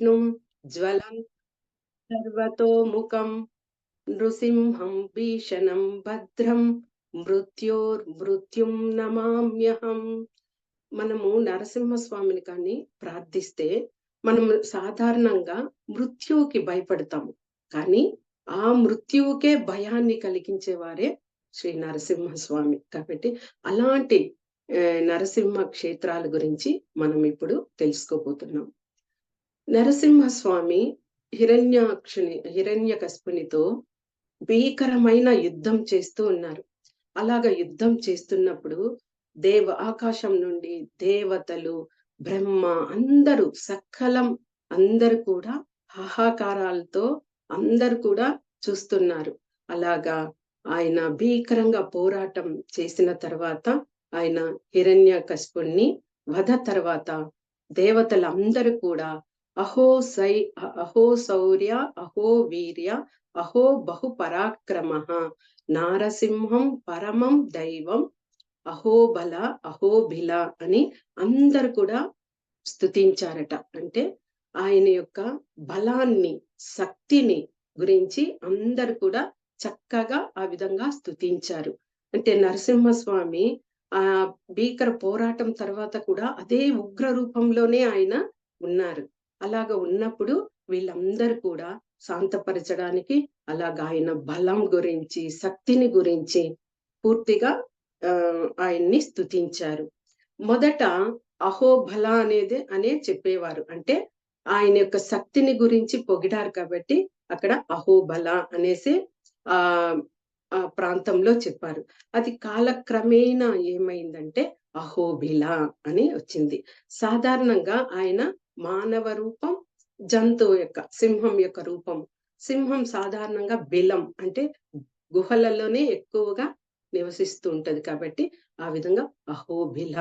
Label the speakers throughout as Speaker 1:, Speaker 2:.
Speaker 1: విష్ణుం జ్వలం సర్వతోముఖం నృసింహం భీషణం భద్రం మృత్యోర్మృత్యుం నమామ్యహం. మనము నరసింహస్వామిని కానీ ప్రార్థిస్తే మనం సాధారణంగా మృత్యువుకి భయపడతాము, కానీ ఆ మృత్యువుకే భయాన్ని కలిగించేవారే శ్రీ నరసింహస్వామి. కాబట్టి అలాంటి నరసింహ క్షేత్రాల గురించి మనం ఇప్పుడు తెలుసుకోబోతున్నాం. నరసింహస్వామి హిరణ్యకశిపునితో భీకరమైన యుద్ధం చేస్తూ ఉన్నారు. అలాగా యుద్ధం చేస్తున్నప్పుడు ఆకాశం నుండి దేవతలు, బ్రహ్మ అందరూ సకలం అందరు కూడా హాహాకారాలతో అందరు కూడా చూస్తున్నారు. అలాగా ఆయన భీకరంగా పోరాటం చేసిన తర్వాత ఆయన హిరణ్యకశిపుణ్ణి వధ తర్వాత దేవతలందరూ కూడా అహో శౌర్య అహో వీర్య అహో బహు పరాక్రమ నారసింహం పరమం దైవం అహోబల అహోబిల అని అందరు కూడా స్తుతించారట. అంటే ఆయన యొక్క బలాన్ని, శక్తిని గురించి అందరు కూడా చక్కగా ఆ విధంగా స్తుతించారు. అంటే నరసింహస్వామి ఆ భీకర పోరాటం తర్వాత కూడా అదే ఉగ్ర రూపంలోనే ఆయన ఉన్నారు. అలాగ ఉన్నప్పుడు వీళ్ళందరూ కూడా శాంతపరచడానికి అలాగ ఆయన బలం గురించి, శక్తిని గురించి పూర్తిగా ఆయన్ని స్తుతించారు. మొదట అహోబల అనే చెప్పేవారు. అంటే ఆయన యొక్క శక్తిని గురించి పొగిడారు కాబట్టి అక్కడ అహోబల అనేసి ఆ ఆ ప్రాంతంలో చెప్పారు. అది కాలక్రమేణా ఏమైందంటే అహోబిల అని వచ్చింది. సాధారణంగా ఆయన మానవ రూపం, జంతువు యొక్క సింహం యొక్క రూపం. సింహం సాధారణంగా బిలం అంటే గుహలలోనే ఎక్కువగా నివసిస్తూ ఉంటది కాబట్టి ఆ విధంగా అహోబిల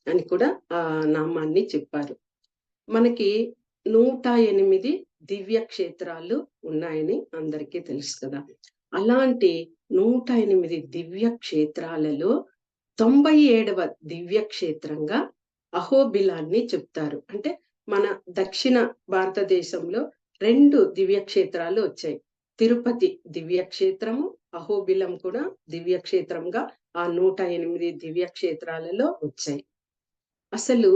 Speaker 1: అని కూడా ఆ నామాన్ని చెప్పారు. మనకి 108 దివ్య క్షేత్రాలు ఉన్నాయని అందరికీ తెలుసు కదా. అలాంటి 108 దివ్య క్షేత్రాలలో 97వ దివ్య క్షేత్రంగా అహోబిలాన్ని చెప్తారు. అంటే మన దక్షిణ భారతదేశంలో 2 దివ్య క్షేత్రాలు వచ్చాయి. తిరుపతి దివ్య క్షేత్రము, అహోబిలం కూడా దివ్య క్షేత్రంగా ఆ 108 దివ్య క్షేత్రాలలో వచ్చాయి. అసలు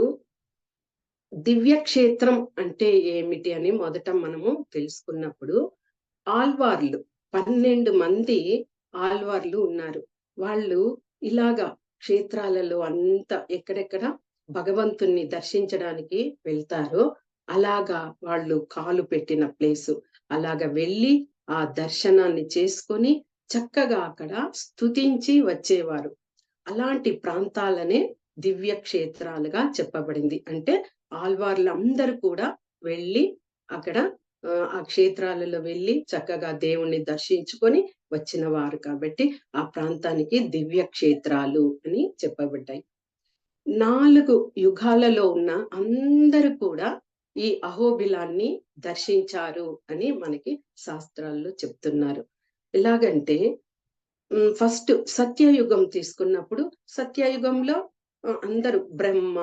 Speaker 1: దివ్య క్షేత్రం అంటే ఏమిటి అని మొదట మనము తెలుసుకున్నప్పుడు, ఆల్వార్లు 12 మంది ఆల్వార్లు ఉన్నారు. వాళ్ళు ఇలాగా క్షేత్రాలలో అంతా ఎక్కడెక్కడ భగవంతుణ్ణి దర్శించడానికి వెళ్తారో అలాగా వాళ్ళు కాలు పెట్టిన ప్లేసు అలాగా వెళ్ళి ఆ దర్శనాన్ని చేసుకొని చక్కగా అక్కడ స్తుతించి వచ్చేవారు. అలాంటి ప్రాంతాలనే దివ్య క్షేత్రాలుగా చెప్పబడింది. అంటే ఆల్వార్లందరూ కూడా వెళ్ళి అక్కడ ఆ క్షేత్రాలలో వెళ్ళి చక్కగా దేవుణ్ణి దర్శించుకొని వచ్చిన వారు కాబట్టి ఆ ప్రాంతానికి దివ్య క్షేత్రాలు అని చెప్పబడ్డాయి. 4 యుగాలలో ఉన్న అందరూ కూడా ఈ అహోబిలాన్ని దర్శించారు అని మనకి శాస్త్రాల్లో చెప్తున్నారు. ఎలాగంటే ఫస్ట్ సత్యయుగం తీసుకున్నప్పుడు సత్యయుగంలో అందరూ బ్రహ్మ,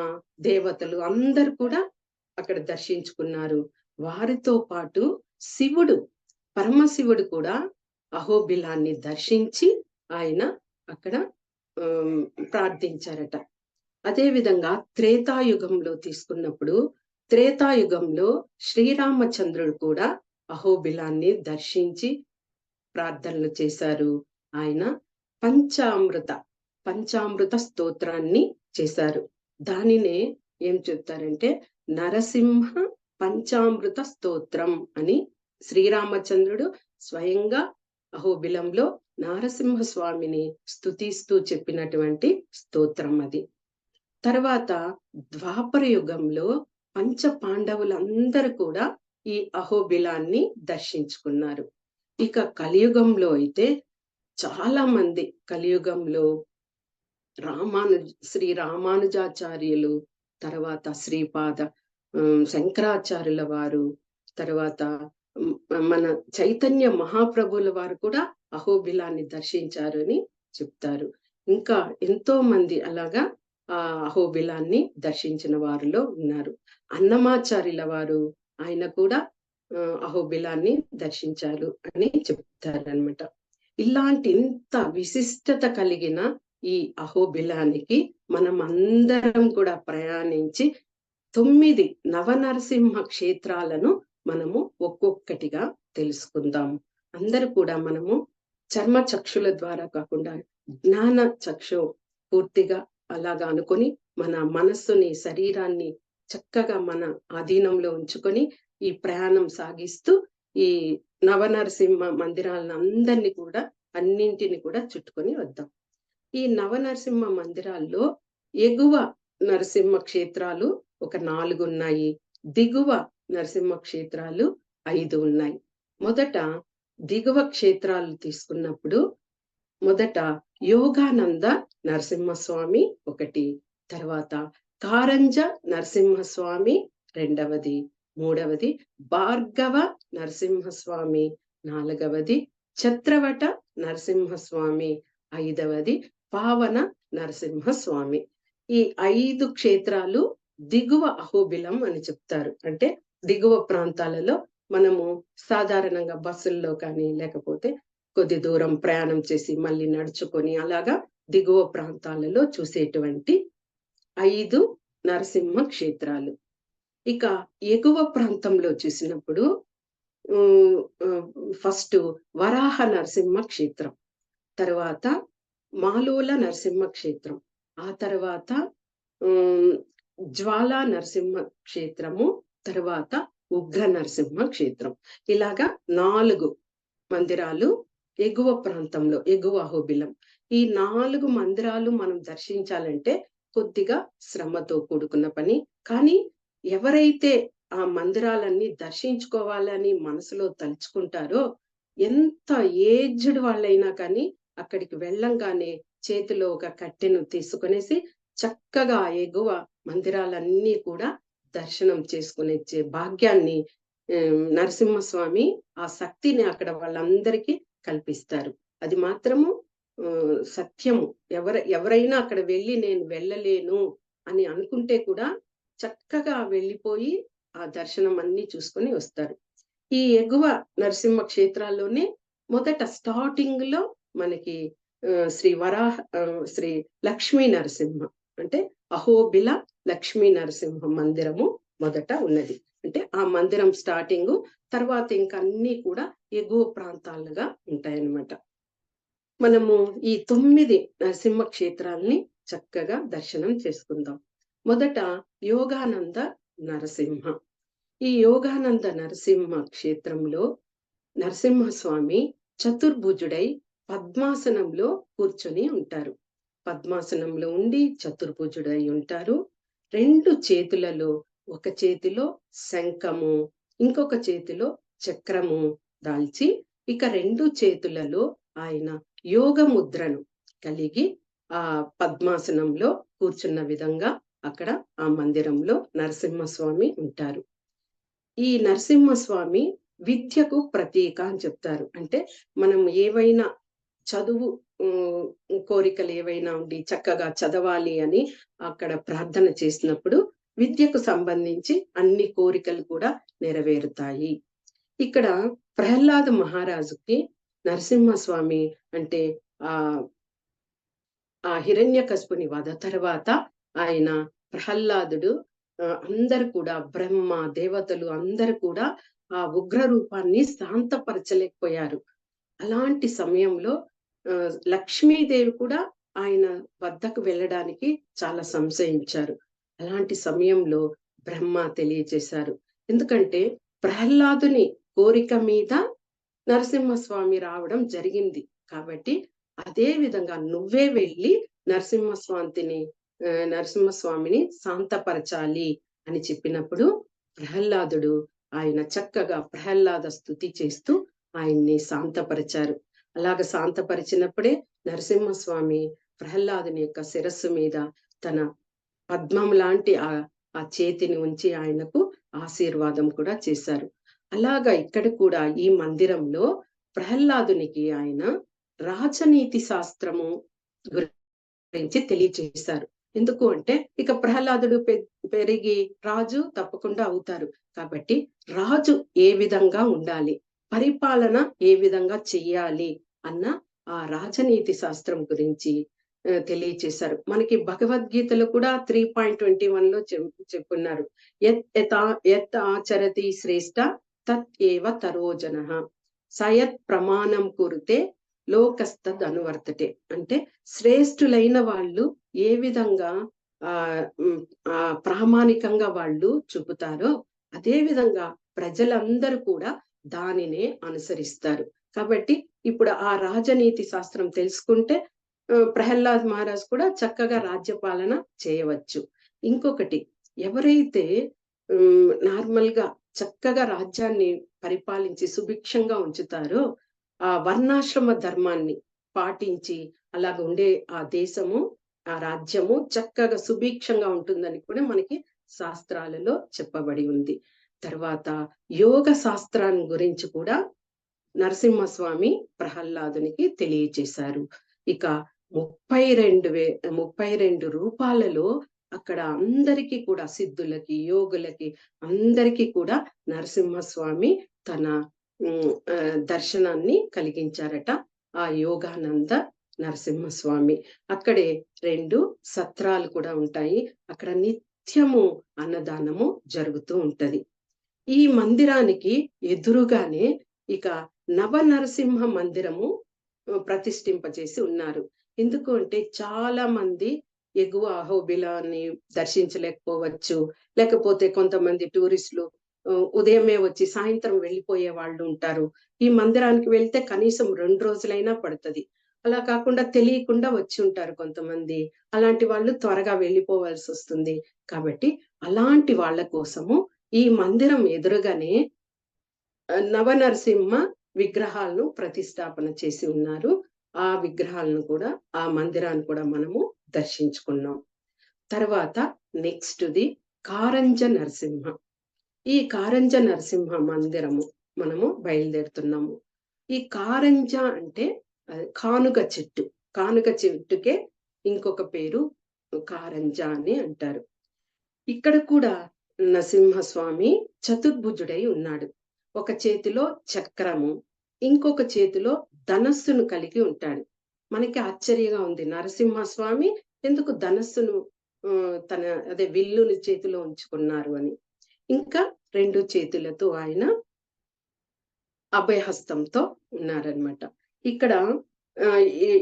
Speaker 1: దేవతలు అందరూ కూడా అక్కడ దర్శించుకున్నారు. వారితో పాటు శివుడు, పరమశివుడు కూడా అహోబిలాన్ని దర్శించి ఆయన అక్కడ ప్రార్థించారట. అదే విధంగా త్రేతాయుగంలో తీసుకున్నప్పుడు త్రేతాయుగంలో శ్రీరామచంద్రుడు కూడా అహోబిలాన్ని దర్శించి ప్రార్థనలు చేశారు. ఆయన పంచామృత స్తోత్రాన్ని చేశారు. దానినే ఏం చెప్తారంటే నరసింహ పంచామృత స్తోత్రం అని శ్రీరామచంద్రుడు స్వయంగా అహోబిలంలో నరసింహస్వామిని స్తుతిస్తూ చెప్పినటువంటి స్తోత్రం అది. తర్వాత ద్వాపర యుగంలో పంచ పాండవులందరూ కూడా ఈ అహోబిలాన్ని దర్శించుకున్నారు. ఇక కలియుగంలో అయితే చాలా మంది కలియుగంలో శ్రీ రామానుజాచార్యులు, తర్వాత శ్రీపాద శంకరాచార్యుల వారు, తర్వాత మన చైతన్య మహాప్రభుల వారు కూడా అహోబిలాన్ని దర్శించారు అని చెప్తారు. ఇంకా ఎంతో మంది అలాగా ఆ అహోబిలాన్ని దర్శించిన వారిలో ఉన్నారు. అన్నమాచార్యుల వారు ఆయన కూడా అహోబిలాన్ని దర్శించారు అని చెప్తారనమాట. ఇలాంటి ఇంత విశిష్టత కలిగిన ఈ అహోబిలానికి మనం అందరం కూడా ప్రయాణించి 9 నవనరసింహ క్షేత్రాలను మనము ఒక్కొక్కటిగా తెలుసుకుందాం. అందరూ కూడా మనము చర్మ చక్షుల ద్వారా కాకుండా జ్ఞాన చక్షు పూర్తిగా అలాగా అనుకొని మన మనస్సుని, శరీరాన్ని చక్కగా మన ఆధీనంలో ఉంచుకొని ఈ ప్రయాణం సాగిస్తూ ఈ నవనరసింహ మందిరాలను అన్నింటిని కూడా చుట్టుకొని వద్దాం. ఈ నవనరసింహ మందిరాల్లో ఎగువ నరసింహ క్షేత్రాలు ఒక 4 ఉన్నాయి. దిగువ నరసింహ క్షేత్రాలు 5 ఉన్నాయి. మొదట దిగువ క్షేత్రాలు తీసుకున్నప్పుడు మొదట యోగానంద నరసింహస్వామి ఒకటి, తర్వాత కారంజ నరసింహస్వామి రెండవది, మూడవది భార్గవ నరసింహస్వామి నాలుగవది, ఛత్రవట నరసింహస్వామి ఐదవది, పావన నరసింహస్వామి. ఈ 5 క్షేత్రాలు దిగువ అహోబిలం అని చెప్తారు. అంటే దిగువ ప్రాంతాలలో మనము సాధారణంగా బస్సుల్లో కానీ లేకపోతే కొద్ది దూరం ప్రయాణం చేసి మళ్ళీ నడుచుకొని అలాగా దిగువ ప్రాంతాలలో చూసేటువంటి 5 నరసింహ క్షేత్రాలు. ఇక ఎగువ ప్రాంతంలో చూసినప్పుడు ఫస్ట్ వరాహ నరసింహ క్షేత్రం, తర్వాత మాలోల నరసింహ క్షేత్రం, ఆ తర్వాత జ్వాలా నరసింహ క్షేత్రము, తర్వాత ఉగ్ర నరసింహ క్షేత్రం. ఇలాగా 4 మందిరాలు ఎగువ ప్రాంతంలో, ఎగువ అహోబిలం. ఈ 4 మందిరాలు మనం దర్శించాలంటే కొద్దిగా శ్రమతో కూడుకున్న పని. కానీ ఎవరైతే ఆ మందిరాలన్నీ దర్శించుకోవాలని మనసులో తలుచుకుంటారో, ఎంత ఏజ్డ్ వాళ్ళైనా కానీ అక్కడికి వెళ్ళంగానే చేతిలో ఒక కట్టెను తీసుకునేసి చక్కగా ఎగువ మందిరాలన్నీ కూడా దర్శనం చేసుకునే భాగ్యాన్ని నరసింహస్వామి ఆ శక్తిని అక్కడ వాళ్ళందరికీ కల్పిస్తారు. అది మాత్రము సత్యము. ఎవరైనా అక్కడ వెళ్ళి నేను వెళ్ళలేను అని అనుకుంటే కూడా చక్కగా వెళ్ళిపోయి ఆ దర్శనం అన్ని చూసుకొని వస్తారు. ఈ ఎగువ నరసింహ క్షేత్రాల్లోనే మొదట స్టార్టింగ్ లో మనకి శ్రీ లక్ష్మీ నరసింహ అంటే అహోబిల లక్ష్మీ నరసింహ మందిరము మొదట ఉన్నది. అంటే ఆ మందిరం స్టార్టింగ్, తర్వాత ఇంకా అన్ని కూడా ఎగువ ప్రాంతాలుగా ఉంటాయన్నమాట. మనము ఈ 9 నరసింహ క్షేత్రాల్ని చక్కగా దర్శనం చేసుకుందాం. మొదట యోగానంద నరసింహ. ఈ యోగానంద నరసింహ క్షేత్రంలో నరసింహస్వామి చతుర్భుజుడై పద్మాసనంలో కూర్చొని ఉంటారు. పద్మాసనంలో ఉండి చతుర్భుజుడై ఉంటారు. 2 చేతులలో, ఒక చేతిలో శంఖము, ఇంకొక చేతిలో చక్రము దాల్చి, ఇక 2 చేతులలో ఆయన యోగ ముద్రను కలిగి ఆ పద్మాసనంలో కూర్చున్న విధంగా అక్కడ ఆ మందిరంలో నరసింహస్వామి ఉంటారు. ఈ నరసింహస్వామి విద్యకు ప్రతీక అని చెప్తారు. అంటే మనం ఏవైనా చదువు కోరికలు ఏవైనా ఉండి చక్కగా చదవాలి అని అక్కడ ప్రార్థన చేసినప్పుడు విద్యకు సంబంధించి అన్ని కోరికలు కూడా నెరవేరుతాయి. ఇక్కడ ప్రహ్లాద మహారాజుకి నరసింహస్వామి అంటే ఆ హిరణ్యకశిపుని వధ తర్వాత ఆయన ప్రహ్లాదుడు అందరు కూడా బ్రహ్మ దేవతలు అందరు కూడా ఆ ఉగ్ర రూపాన్ని శాంతపరచలేకపోయారు. అలాంటి సమయంలో లక్ష్మీదేవి కూడా ఆయన వద్దకు వెళ్ళడానికి చాలా సంశయించారు. అలాంటి సమయంలో బ్రహ్మ తెలియచేశారు. ఎందుకంటే ప్రహ్లాదుని కోరిక మీద నరసింహస్వామి రావడం జరిగింది కాబట్టి అదే విధంగా నువ్వే వెళ్ళి నరసింహస్వామిని శాంతపరచాలి అని చెప్పినప్పుడు ప్రహ్లాదుడు ఆయన చక్కగా ప్రహ్లాద స్తుతి చేస్తూ ఆయన్ని శాంతపరిచారు. అలాగ శాంతపరిచినప్పుడే నరసింహస్వామి ప్రహ్లాదుని యొక్క శిరస్సు మీద తన పద్మం లాంటి ఆ చేతిని ఉంచి ఆయనకు ఆశీర్వాదం కూడా చేశారు. అలాగా ఇక్కడ కూడా ఈ మందిరంలో ప్రహ్లాదునికి ఆయన రాజనీతి శాస్త్రము గురించి తెలియచేశారు. ఎందుకు అంటే ఇక ప్రహ్లాదుడు పెరిగి రాజు తప్పకుండా అవుతారు. కాబట్టి రాజు ఏ విధంగా ఉండాలి, పరిపాలన ఏ విధంగా చెయ్యాలి అన్న ఆ రాజనీతి శాస్త్రం గురించి తెలియచేశారు. మనకి భగవద్గీతలో కూడా 3.21లో చెప్పున్నారు. యత్ ఆచరతి శ్రేష్ఠ తత్ ఏవ తరోజనః సయత్ ప్రమాణం కురుతే లోకస్తద్ అనువర్తతే. అంటే శ్రేష్ఠులైన వాళ్ళు ఏ విధంగా ఆ ప్రామాణికంగా వాళ్ళు చూపుతారో అదే విధంగా ప్రజలందరూ కూడా దానినే అనుసరిస్తారు. కాబట్టి ఇప్పుడు ఆ రాజనీతి శాస్త్రం తెలుసుకుంటే ప్రహ్లాద్ మహారాజ్ కూడా చక్కగా రాజ్యపాలన చేయవచ్చు. ఇంకొకటి, ఎవరైతే నార్మల్ గా చక్కగా రాజ్యాన్ని పరిపాలించి సుభిక్షంగా ఉంచుతారో ఆ వర్ణాశ్రమ ధర్మాన్ని పాటించి అలాగ ఉండే ఆ దేశము, ఆ రాజ్యము చక్కగా సుభిక్షంగా ఉంటుందని కూడా మనకి శాస్త్రాలలో చెప్పబడి ఉంది. తర్వాత యోగ శాస్త్రాన్ని గురించి కూడా నరసింహస్వామి ప్రహ్లాదునికి తెలియచేశారు. ఇక 32 రూపాలలో అక్కడ అందరికీ కూడా సిద్ధులకి, యోగులకి అందరికీ కూడా నరసింహస్వామి తన దర్శనాన్ని కలిగించారట. ఆ యోగానంద నరసింహస్వామి. అక్కడే 2 సత్రాలు కూడా ఉంటాయి. అక్కడ నిత్యము అన్నదానము జరుగుతూ ఉంటది. ఈ మందిరానికి ఎదురుగానే ఇక నవనరసింహ మందిరము ప్రతిష్ఠింపజేసి ఉన్నారు. ఎందుకు అంటే చాలా మంది ఎగువ అహోబిలాన్ని దర్శించలేకపోవచ్చు. లేకపోతే కొంతమంది టూరిస్టులు ఉదయమే వచ్చి సాయంత్రం వెళ్ళిపోయే వాళ్ళు ఉంటారు. ఈ మందిరానికి వెళ్తే కనీసం 2 రోజులైనా పడుతది. అలా కాకుండా తెలియకుండా వచ్చి ఉంటారు కొంతమంది. అలాంటి వాళ్ళు త్వరగా వెళ్ళిపోవాల్సి వస్తుంది. కాబట్టి అలాంటి వాళ్ళ కోసము ఈ మందిరం ఎదురుగానే నవనరసింహ విగ్రహాలను ప్రతిష్టాపన చేసి ఉన్నారు. ఆ విగ్రహాలను కూడా, ఆ మందిరాన్ని కూడా మనము దర్శించుకున్నాం. తర్వాత నెక్స్ట్‌ది కారంజ నరసింహ. ఈ కారంజ నరసింహ మందిరము మనము బయలుదేరుతున్నాము. ఈ కారంజ అంటే కానుగ చెట్టు. కానుగ చెట్టుకే ఇంకొక పేరు కారంజ అని అంటారు. ఇక్కడ కూడా నరసింహస్వామి చతుర్భుజుడై ఉన్నాడు. ఒక చేతిలో చక్రము, ఇంకొక చేతిలో ధనస్సును కలిగి ఉంటాడు. మనకి ఆశ్చర్యంగా ఉంది, నరసింహస్వామి ఎందుకు ధనస్సును తన విల్లుని చేతిలో ఉంచుకున్నారు అని. ఇంకా 2 చేతులతో ఆయన అభయహస్తంతో ఉన్నారనమాట. ఇక్కడ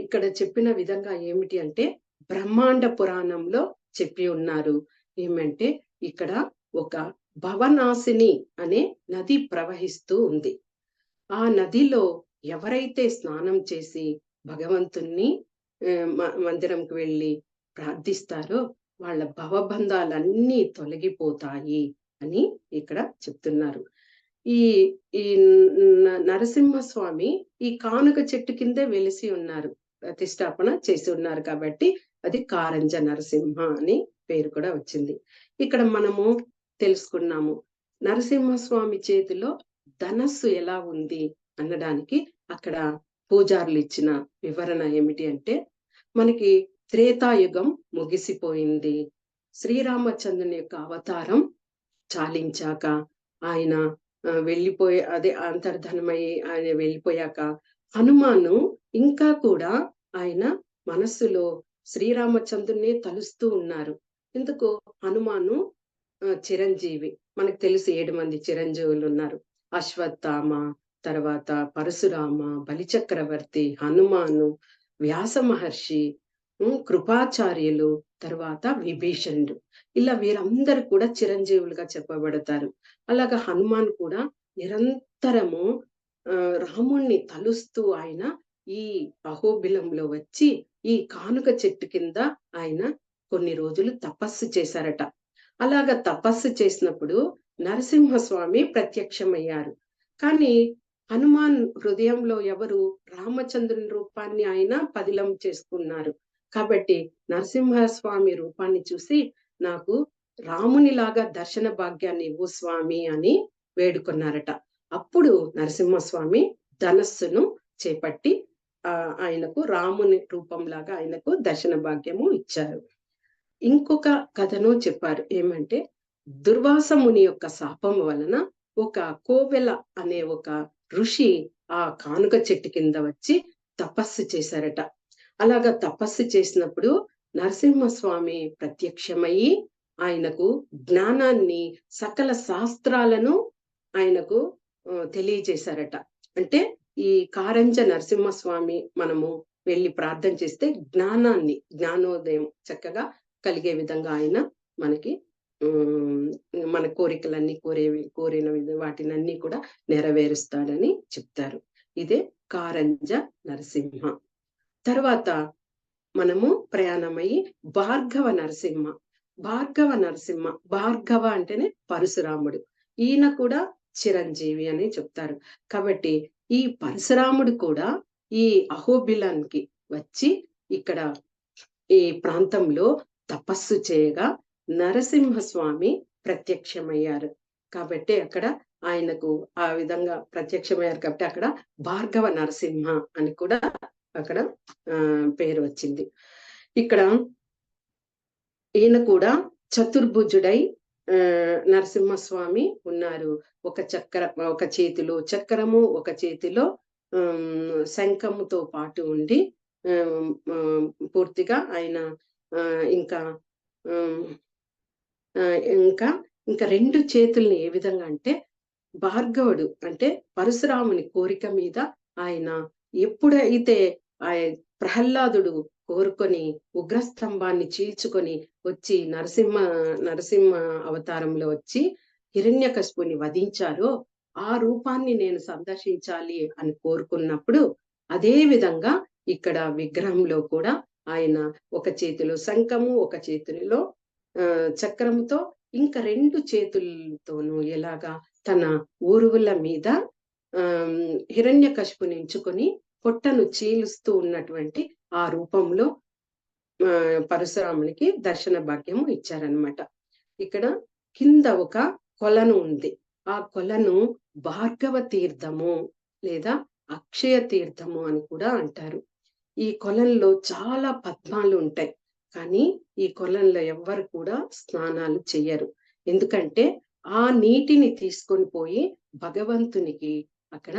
Speaker 1: ఇక్కడ చెప్పిన విధంగా ఏమిటి అంటే బ్రహ్మాండ పురాణంలో చెప్పి ఉన్నారు. ఏమంటే ఇక్కడ ఒక భవనాశిని అనే నది ప్రవహిస్తూ ఉంది. ఆ నదిలో ఎవరైతే స్నానం చేసి భగవంతుణ్ణి మందిరంకి వెళ్ళి ప్రార్థిస్తారో వాళ్ళ భవబంధాలన్నీ తొలగిపోతాయి అని ఇక్కడ చెప్తున్నారు. ఈ ఈ నరసింహస్వామి ఈ కానుక చెట్టు కిందే వెలిసి ఉన్నారు, ప్రతిష్టాపన చేసి ఉన్నారు కాబట్టి అది కారంజ నరసింహ అని పేరు కూడా వచ్చింది. ఇక్కడ మనము తెలుసుకున్నాము నరసింహస్వామి చేతిలో ధనస్సు ఎలా ఉంది అనడానికి అక్కడ పూజారులు ఇచ్చిన వివరణ ఏమిటి అంటే, మనకి త్రేతాయుగం ముగిసిపోయింది. శ్రీరామచంద్రుని యొక్క అవతారం చాలించాక ఆయన అంతర్ధనమై ఆయన వెళ్ళిపోయాక హనుమాను ఇంకా కూడా ఆయన మనస్సులో శ్రీరామచంద్రుని తలుస్తూ ఉన్నారు. ఎందుకు? హనుమాను చిరంజీవి. మనకు తెలుసు 7 మంది చిరంజీవులు ఉన్నారు. అశ్వత్థామ, తర్వాత పరశురామ, బలిచక్రవర్తి, హనుమాను, వ్యాస మహర్షి, కృపాచార్యులు, తర్వాత విభీషణుడు. ఇలా వీరందరూ కూడా చిరంజీవులుగా చెప్పబడతారు. అలాగా హనుమాన్ కూడా నిరంతరము రాముణ్ణి తలుస్తూ ఆయన ఈ అహోబిలంలో వచ్చి ఈ కానుక చెట్టు కింద ఆయన కొన్ని రోజులు తపస్సు చేశారట. అలాగా తపస్సు చేసినప్పుడు నరసింహస్వామి ప్రత్యక్షమయ్యారు. కానీ హనుమాన్ హృదయంలో ఎవరు? రామచంద్రుని రూపాన్ని ఆయన పదిలం చేసుకున్నారు. కాబట్టి నరసింహస్వామి రూపాన్ని చూసి నాకు రామునిలాగా దర్శన భాగ్యాన్ని ఇవ్వు స్వామి అని వేడుకున్నారట. అప్పుడు నరసింహస్వామి ధనస్సును చేపట్టి ఆయనకు రాముని రూపంలాగా ఆయనకు దర్శన భాగ్యము ఇచ్చారు. ఇంకొక కథను చెప్పారు. ఏమంటే దుర్వాస ముని యొక్క శాపం వలన ఒక కోవెల అనే ఒక ఋషి ఆ కానుక చెట్టు కింద వచ్చి తపస్సు చేశారట. అలాగా తపస్సు చేసినప్పుడు నరసింహస్వామి ప్రత్యక్షమయ్యి ఆయనకు జ్ఞానాన్ని, సకల శాస్త్రాలను ఆయనకు తెలియజేశారట. అంటే ఈ కారంజ నరసింహస్వామి మనము వెళ్ళి ప్రార్థన చేస్తే జ్ఞానోదయం చక్కగా కలిగే విధంగా ఆయన మనకి మన కోరికలన్నీ కోరిన వాటినన్నీ కూడా నెరవేరుస్తాడని చెప్తారు. ఇదే కారంజ నరసింహ. తర్వాత మనము ప్రయాణమయ్యి భార్గవ అంటేనే పరశురాముడు. ఈయన కూడా చిరంజీవి అని చెప్తారు. కాబట్టి ఈ పరశురాముడు కూడా ఈ అహోబిలానికి వచ్చి ఇక్కడ ఈ ప్రాంతంలో తపస్సు చేయగా నరసింహస్వామి ప్రత్యక్షమయ్యారు. కాబట్టి అక్కడ ఆయనకు ఆ విధంగా ప్రత్యక్షమయ్యారు కాబట్టి అక్కడ భార్గవ నరసింహ అని కూడా అక్కడ పేరు వచ్చింది. ఇక్కడ ఈయన కూడా చతుర్భుజుడై నరసింహస్వామి ఉన్నారు. ఒక చేతిలో చక్రము, ఒక చేతిలో శంఖముతో పాటు ఉండి పూర్తిగా ఆయన ఇంకా ఇంకా ఇంకా రెండు చేతుల్ని ఏ విధంగా అంటే భార్గవుడు అంటే పరశురాముని కోరిక మీద ఆయన ఎప్పుడైతే ప్రహ్లాదుడు కోరుకొని ఉగ్రస్తంభాన్ని చీల్చుకొని వచ్చి నరసింహ అవతారంలో వచ్చి హిరణ్యకశిపుని వధించారో ఆ రూపాన్ని నేను సందర్శించాలి అని కోరుకున్నప్పుడు అదే విధంగా ఇక్కడ విగ్రహంలో కూడా ఆయన ఒక చేతిలో శంఖము, ఒక చేతిలో చక్రముతో ఇంకా రెండు చేతులతోనూ ఎలాగా తన ఊరువుల మీద హిరణ్యకశిపుని ఎంచుకొని పొట్టను చీలుస్తూ ఉన్నటువంటి ఆ రూపంలో పరశురామునికి దర్శన భాగ్యము ఇచ్చారనమాట. ఇక్కడ కింద ఒక కొలను ఉంది. ఆ కొలను భార్గవ తీర్థము లేదా అక్షయ తీర్థము అని కూడా అంటారు. ఈ కొలంలో చాలా పద్మాలు ఉంటాయి. కానీ ఈ కొలంలో ఎవ్వరు కూడా స్నానాలు చెయ్యరు. ఎందుకంటే ఆ నీటిని తీసుకొని పోయి భగవంతునికి అక్కడ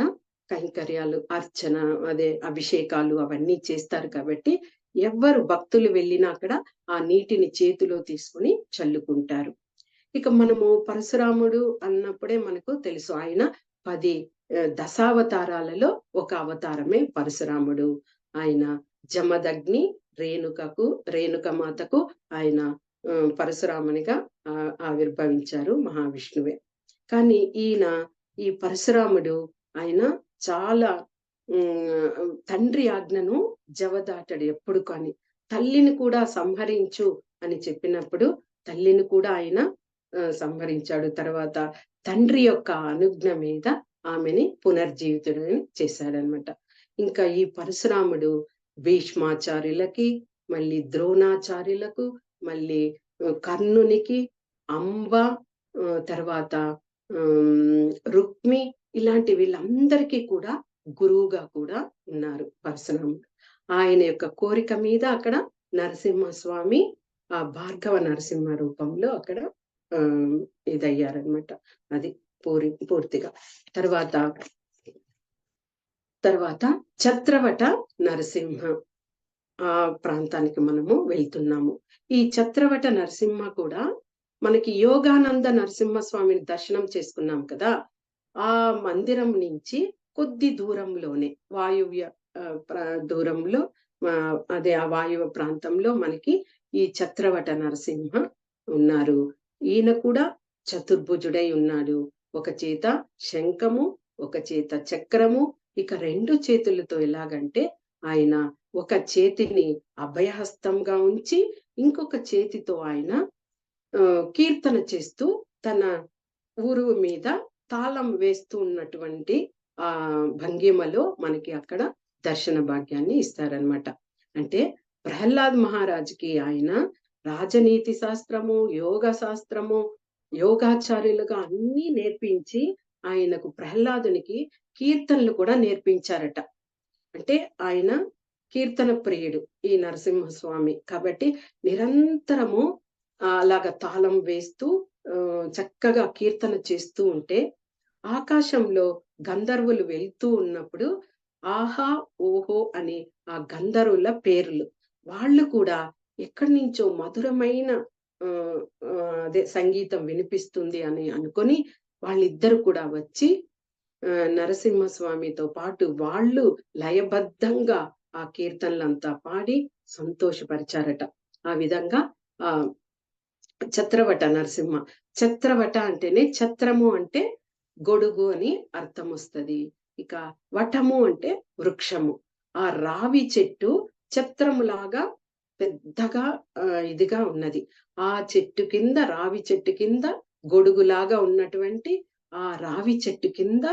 Speaker 1: కైంకర్యాలు, అర్చన, అదే అభిషేకాలు అవన్నీ చేస్తారు. కాబట్టి ఎవ్వరు భక్తులు వెళ్ళినా అక్కడ ఆ నీటిని చేతిలో తీసుకుని చల్లుకుంటారు. ఇక మనము పరశురాముడు అన్నప్పుడే మనకు తెలుసు ఆయన 10 దశావతారాలలో ఒక అవతారమే పరశురాముడు. ఆయన జమదగ్ని రేణుక మాతకు ఆయన పరశురామునిగా ఆవిర్భవించారు, మహావిష్ణువే. కానీ ఈ పరశురాముడు ఆయన చాలా తండ్రి ఆజ్ఞను జవదాటడు ఎప్పుడు. కానీ తల్లిని కూడా సంహరించు అని చెప్పినప్పుడు తల్లిని కూడా ఆయన సంహరించాడు. తర్వాత తండ్రి యొక్క అనుజ్ఞ మీద ఆమెని పునర్జీవితుడని చేశాడనమాట. ఇంకా ఈ పరశురాముడు భీష్మాచార్యులకి, మళ్ళీ ద్రోణాచార్యులకు, మళ్ళీ కర్ణునికి, అంబ, తర్వాత రుక్మి, ఇలాంటి వీళ్ళందరికీ కూడా గురువుగా కూడా ఉన్నారు పరశురాముడు. ఆయన యొక్క కోరిక మీద అక్కడ నరసింహస్వామి ఆ భార్గవ నరసింహ రూపంలో అక్కడ ఇదయ్యారనమాట. అది పూర్తిగా. తర్వాత ఛత్రవట నరసింహ ఆ ప్రాంతానికి మనము వెళ్తున్నాము. ఈ ఛత్రవట నరసింహ కూడా మనకి యోగానంద నరసింహస్వామిని దర్శనం చేసుకున్నాం కదా. ఆ మందిరం నుంచి కొద్ది దూరంలోనే వాయువ్య దూరంలో అదే ఆ వాయువ ప్రాంతంలో మనకి ఈ ఛత్రవట నరసింహ ఉన్నారు. ఈయన కూడా చతుర్భుజుడై ఉన్నాడు. ఒక చేత శంఖము, ఒక చేత చక్రము, ఇక రెండు చేతులతో ఎలాగంటే ఆయన ఒక చేతిని అభయహస్తంగా ఉంచి ఇంకొక చేతితో ఆయన కీర్తన చేస్తూ తన ఊరువు మీద తాళం వేస్తూ ఉన్నటువంటి ఆ భంగిమలో మనకి అక్కడ దర్శన భాగ్యాన్ని ఇస్తారనమాట. అంటే ప్రహ్లాద్ మహారాజుకి ఆయన రాజనీతి శాస్త్రము, యోగ శాస్త్రము, యోగాచార్యులుగా అన్ని నేర్పించి ఆయనకు ప్రహ్లాదునికి కీర్తనలు కూడా నేర్పించారట. అంటే ఆయన కీర్తన ప్రియుడు ఈ నరసింహస్వామి. కాబట్టి నిరంతరము అలాగా తాళం వేస్తూ చక్కగా కీర్తన చేస్తూ ఉంటే ఆకాశంలో గంధర్వులు వెళ్తూ ఉన్నప్పుడు ఆహా ఓహో అని ఆ గంధర్వుల పేర్లు. వాళ్ళు కూడా ఎక్కడి నుంచో మధురమైన అదే సంగీతం వినిపిస్తుంది అని అనుకొని వాళ్ళిద్దరు కూడా వచ్చి నరసింహస్వామితో పాటు వాళ్ళు లయబద్ధంగా ఆ కీర్తనలంతా పాడి సంతోషపరిచారట. ఆ విధంగా ఆ ఛత్రవట నరసింహ. ఛత్రవట అంటేనే ఛత్రము అంటే గొడుగు అని అర్థం వస్తది. ఇక వటము అంటే వృక్షము. ఆ రావి చెట్టు ఛత్రములాగా పెద్దగా ఇదిగా ఉన్నది. ఆ చెట్టు కింద రావి చెట్టు కింద గొడుగులాగా ఉన్నటువంటి ఆ రావి చెట్టు కింద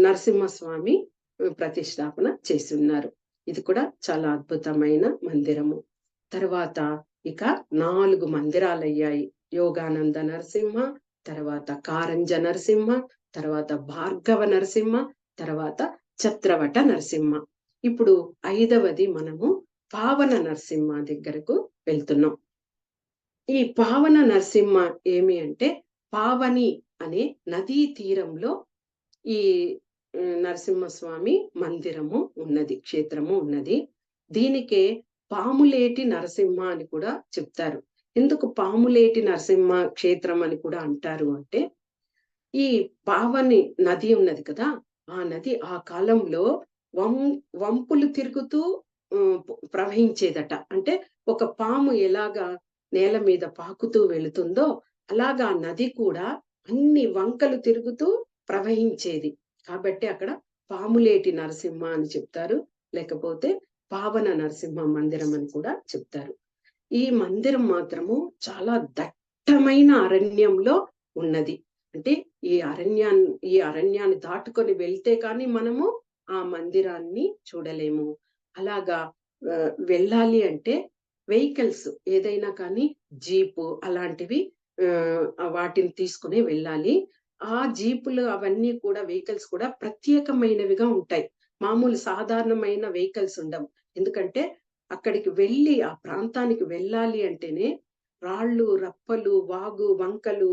Speaker 1: నరసింహస్వామి ప్రతిష్టాపన చేసున్నారు. ఇది కూడా చాలా అద్భుతమైన మందిరము. తర్వాత ఇక 4 మందిరాలయ్యాయి. యోగానంద నరసింహ, తర్వాత కారంజ నరసింహ, తర్వాత భార్గవ నరసింహ, తర్వాత ఛత్రవట నరసింహ. ఇప్పుడు 5వది మనము పావన నరసింహ దగ్గరకు వెళ్తున్నాం. ఈ పావన నరసింహ ఏమి అంటే పావని అనే నదీ తీరంలో ఈ నరసింహస్వామి మందిరము ఉన్నది, క్షేత్రము ఉన్నది. దీనికే పాములేటి నరసింహ అని కూడా చెప్తారు. ఎందుకు పాములేటి నరసింహ క్షేత్రం అని కూడా అంటారు అంటే ఈ పావని నది ఉన్నది కదా, ఆ నది ఆ కాలంలో వం వంపులు తిరుగుతూ ప్రవహించేదట. అంటే ఒక పాము ఎలాగా నేల మీద పాకుతూ వెళుతుందో అలాగా నది కూడా అన్ని వంకలు తిరుగుతూ ప్రవహించేది. కాబట్టి అక్కడ పాములేటి నరసింహ అని చెప్తారు. లేకపోతే పావన నరసింహ మందిరం అని కూడా చెప్తారు. ఈ మందిరం మాత్రము చాలా దట్టమైన అరణ్యంలో ఉన్నది. అంటే ఈ అరణ్యాన్ని దాటుకొని వెళ్తే కానీ మనము ఆ మందిరాన్ని చూడలేము. అలాగా వెళ్ళాలి అంటే వెహికల్స్ ఏదైనా కానీ జీపు అలాంటివి వాటిని తీసుకుని వెళ్ళాలి. ఆ జీపులు అవన్నీ కూడా వెహికల్స్ కూడా ప్రత్యేకమైనవిగా ఉంటాయి. మామూలు సాధారణమైన వెహికల్స్ ఉండవు. ఎందుకంటే అక్కడికి వెళ్ళి ఆ ప్రాంతానికి వెళ్ళాలి అంటేనే రాళ్ళు, రప్పలు, వాగు, వంకలు,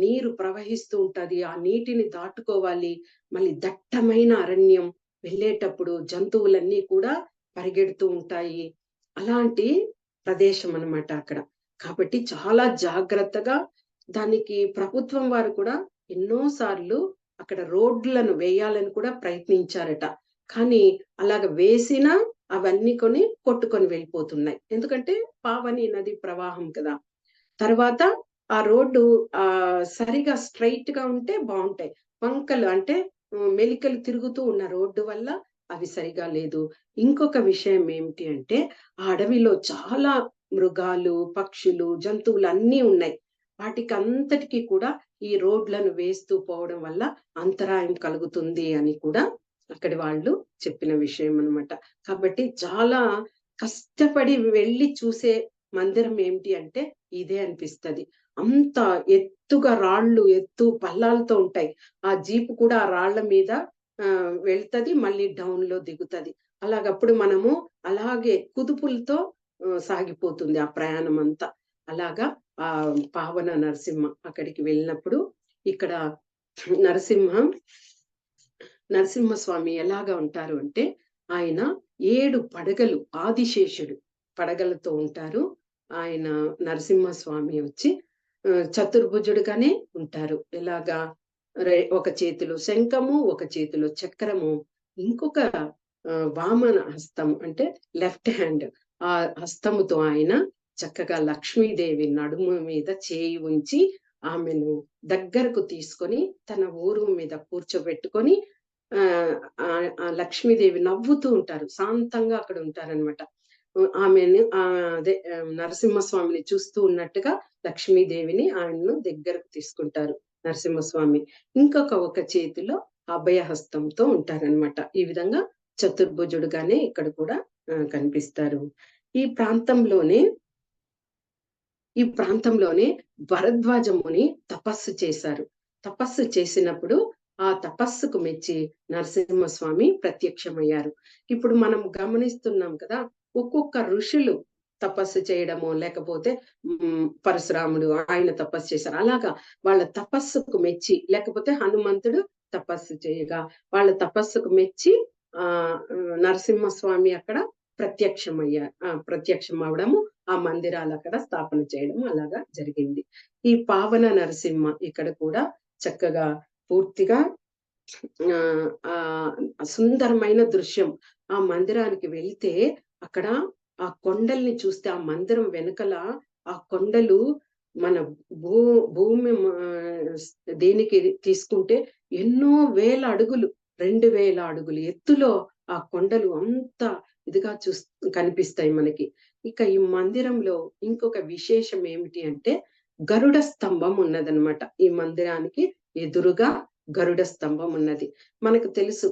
Speaker 1: నీరు ప్రవహిస్తూ ఉంటది. ఆ నీటిని దాటుకోవాలి. మళ్ళీ దట్టమైన అరణ్యం, వెళ్ళేటప్పుడు జంతువులన్నీ కూడా పరిగెడుతూ ఉంటాయి. అలాంటి ప్రదేశం అన్నమాట అక్కడ. కాబట్టి చాలా జాగ్రత్తగా దానికి ప్రభుత్వం వారు కూడా ఎన్నో సార్లు అక్కడ రోడ్లను వేయాలని కూడా ప్రయత్నించారట. కానీ అలాగ వేసినా అవన్నీ కొట్టుకొని వెళ్ళిపోతున్నాయి. ఎందుకంటే పావని నది ప్రవాహం కదా. తర్వాత ఆ రోడ్డు సరిగా స్ట్రైట్ గా ఉంటే బాగుంటాయి. వంకలు అంటే మెలికలు తిరుగుతూ ఉన్న రోడ్డు వల్ల అవి సరిగా లేదు. ఇంకొక విషయం ఏమిటి అంటే ఆ అడవిలో చాలా మృగాలు, పక్షులు, జంతువులు అన్నీ ఉన్నాయి. వాటికి అంతటికీ కూడా ఈ రోడ్లను వేస్తూ పోవడం వల్ల అంతరాయం కలుగుతుంది అని కూడా అక్కడి వాళ్ళు చెప్పిన విషయం అన్నమాట. కాబట్టి చాలా కష్టపడి వెళ్ళి చూసే మందిరం ఏమిటి అంటే ఇదే అనిపిస్తది. అంత ఎత్తుగా రాళ్ళు, ఎత్తు పల్లాలతో ఉంటాయి. ఆ జీప్ కూడా ఆ రాళ్ళ మీద వెళ్తది, మళ్ళీ డౌన్ లో దిగుతది. అలాగప్పుడు మనము అలాగే కుదుపులతో సాగిపోతుంది ఆ ప్రయాణం అంతా. అలాగా ఆ పావన నరసింహ అక్కడికి వెళ్ళినప్పుడు ఇక్కడ నరసింహస్వామి ఎలాగా ఉంటారు అంటే ఆయన 7 పడగలు, ఆదిశేషుడు పడగలతో ఉంటారు. ఆయన నరసింహస్వామి వచ్చి చతుర్భుజుడుగానే ఉంటారు. ఎలాగా ఒక చేతిలో శంఖము, ఒక చేతిలో చక్రము, ఇంకొక వామన హస్తం అంటే లెఫ్ట్ హ్యాండ్, ఆ హస్తముతో ఆయన చక్కగా లక్ష్మీదేవి నడుము మీద చేయి ఉంచి ఆమెను దగ్గరకు తీసుకొని తన ఊరు మీద కూర్చోబెట్టుకొని లక్ష్మీదేవి నవ్వుతూ ఉంటారు. శాంతంగా అక్కడ ఉంటారనమాట. ఆమెను అదే నరసింహస్వామిని చూస్తూ ఉన్నట్టుగా లక్ష్మీదేవిని ఆయన్ను దగ్గరకు తీసుకుంటారు నరసింహస్వామి. ఒక చేతిలో అభయహస్తంతో ఉంటారనమాట. ఈ విధంగా చతుర్భుజుడుగానే ఇక్కడ కూడా కనిపిస్తారు. ఈ ప్రాంతంలోనే భరద్వాజ ముని తపస్సు చేశారు. తపస్సు చేసినప్పుడు ఆ తపస్సుకు మెచ్చి నరసింహస్వామి ప్రత్యక్షమయ్యారు. ఇప్పుడు మనం గమనిస్తున్నాం కదా, ఒక్కొక్క ఋషులు తపస్సు చేయడము, లేకపోతే పరశురాముడు ఆయన తపస్సు చేశారు. అలాగా వాళ్ళ తపస్సుకు మెచ్చి, లేకపోతే హనుమంతుడు తపస్సు చేయగా వాళ్ళ తపస్సుకు మెచ్చి ఆ నరసింహస్వామి అక్కడ ప్రత్యక్షం అవడము, ఆ మందిరాలు అక్కడ స్థాపన చేయడం అలాగా జరిగింది. ఈ పావన నరసింహ ఇక్కడ కూడా చక్కగా పూర్తిగా ఆ సుందరమైన దృశ్యం. ఆ మందిరానికి వెళ్తే అక్కడ ఆ కొండల్ని చూస్తే, ఆ మందిరం వెనకల ఆ కొండలు మన భూమి దేనికి తీసుకుంటే ఎన్నో వేల అడుగులు, 2000 అడుగులు ఎత్తులో ఆ కొండలు అంత ఇదిగా కనిపిస్తాయి మనకి. ఇక ఈ మందిరంలో ఇంకొక విశేషం ఏమిటి అంటే, గరుడ స్తంభం ఉన్నదన్నమాట. ఈ మందిరానికి ఎదురుగా గరుడ స్తంభం ఉన్నది. మనకు తెలుసు,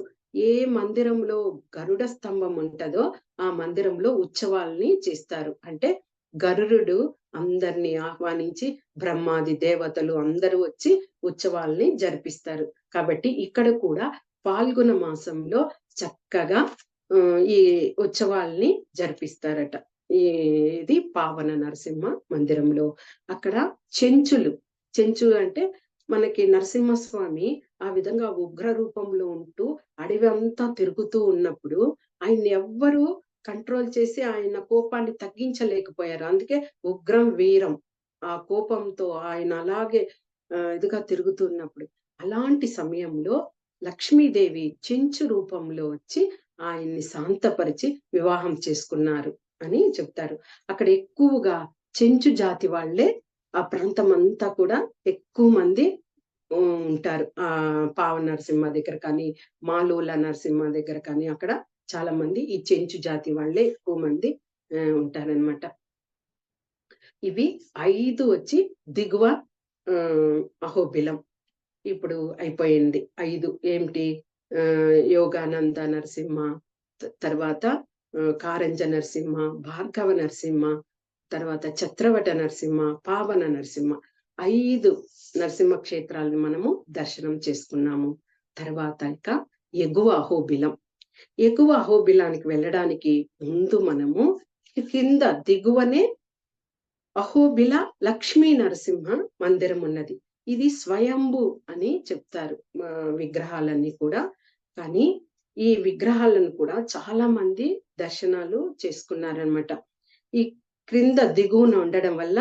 Speaker 1: ఏ మందిరంలో గరుడ స్తంభం ఉంటదో ఆ మందిరంలో ఉత్సవాల్ని చేస్తారు. అంటే గరుడు అందరినీ ఆహ్వానించి బ్రహ్మాది దేవతలు అందరూ వచ్చి ఉత్సవాల్ని జరిపిస్తారు. కాబట్టి ఇక్కడ కూడా పాల్గొన మాసంలో చక్కగా ఈ ఉత్సవాల్ని జరిపిస్తారట. ఇది పావన నరసింహ మందిరంలో. అక్కడ చెంచులు అంటే మనకి నరసింహస్వామి ఆ విధంగా ఉగ్ర రూపంలో ఉంటూ అడవి అంతా తిరుగుతూ ఉన్నప్పుడు ఆయన్ని ఎవ్వరూ కంట్రోల్ చేసి ఆయన కోపాన్ని తగ్గించలేకపోయారు. అందుకే ఉగ్రం వీరం. ఆ కోపంతో ఆయన అలాగే ఇదిగా తిరుగుతున్నప్పుడు, అలాంటి సమయంలో లక్ష్మీదేవి చెంచు రూపంలో వచ్చి ఆయన్ని శాంతపరిచి వివాహం చేసుకున్నారు అని చెప్తారు. అక్కడ ఎక్కువగా చెంచు జాతి వాళ్లే ఆ ప్రాంతం అంతా కూడా ఎక్కువ మంది ఉంటారు. పావ నరసింహ దగ్గర కానీ, మాలోల నరసింహ దగ్గర కానీ అక్కడ చాలా మంది ఈ చెంచు జాతి వాళ్ళే ఎక్కువ మంది ఉంటారనమాట. ఇవి 5 వచ్చి దిగువ అహోబిలం. ఇప్పుడు అయిపోయింది 5. ఏమిటి? యోగానంద నరసింహ, తర్వాత కారంజ నరసింహ, భార్గవ నరసింహ, తర్వాత చత్రవట నరసింహ, పావన నరసింహ, 5 నరసింహ క్షేత్రాలను మనము దర్శనం చేసుకున్నాము. తర్వాత ఇక ఎగువ అహోబిలానికి వెళ్ళడానికి ముందు మనము కింద దిగువనే అహోబిల లక్ష్మీ నరసింహ మందిరం ఉన్నది. ఇది స్వయంభు అని చెప్తారు విగ్రహాలన్నీ కూడా. కానీ ఈ విగ్రహాలను కూడా చాలా మంది దర్శనాలు చేసుకున్నారనమాట. ఈ క్రింద దిగువన ఉండడం వల్ల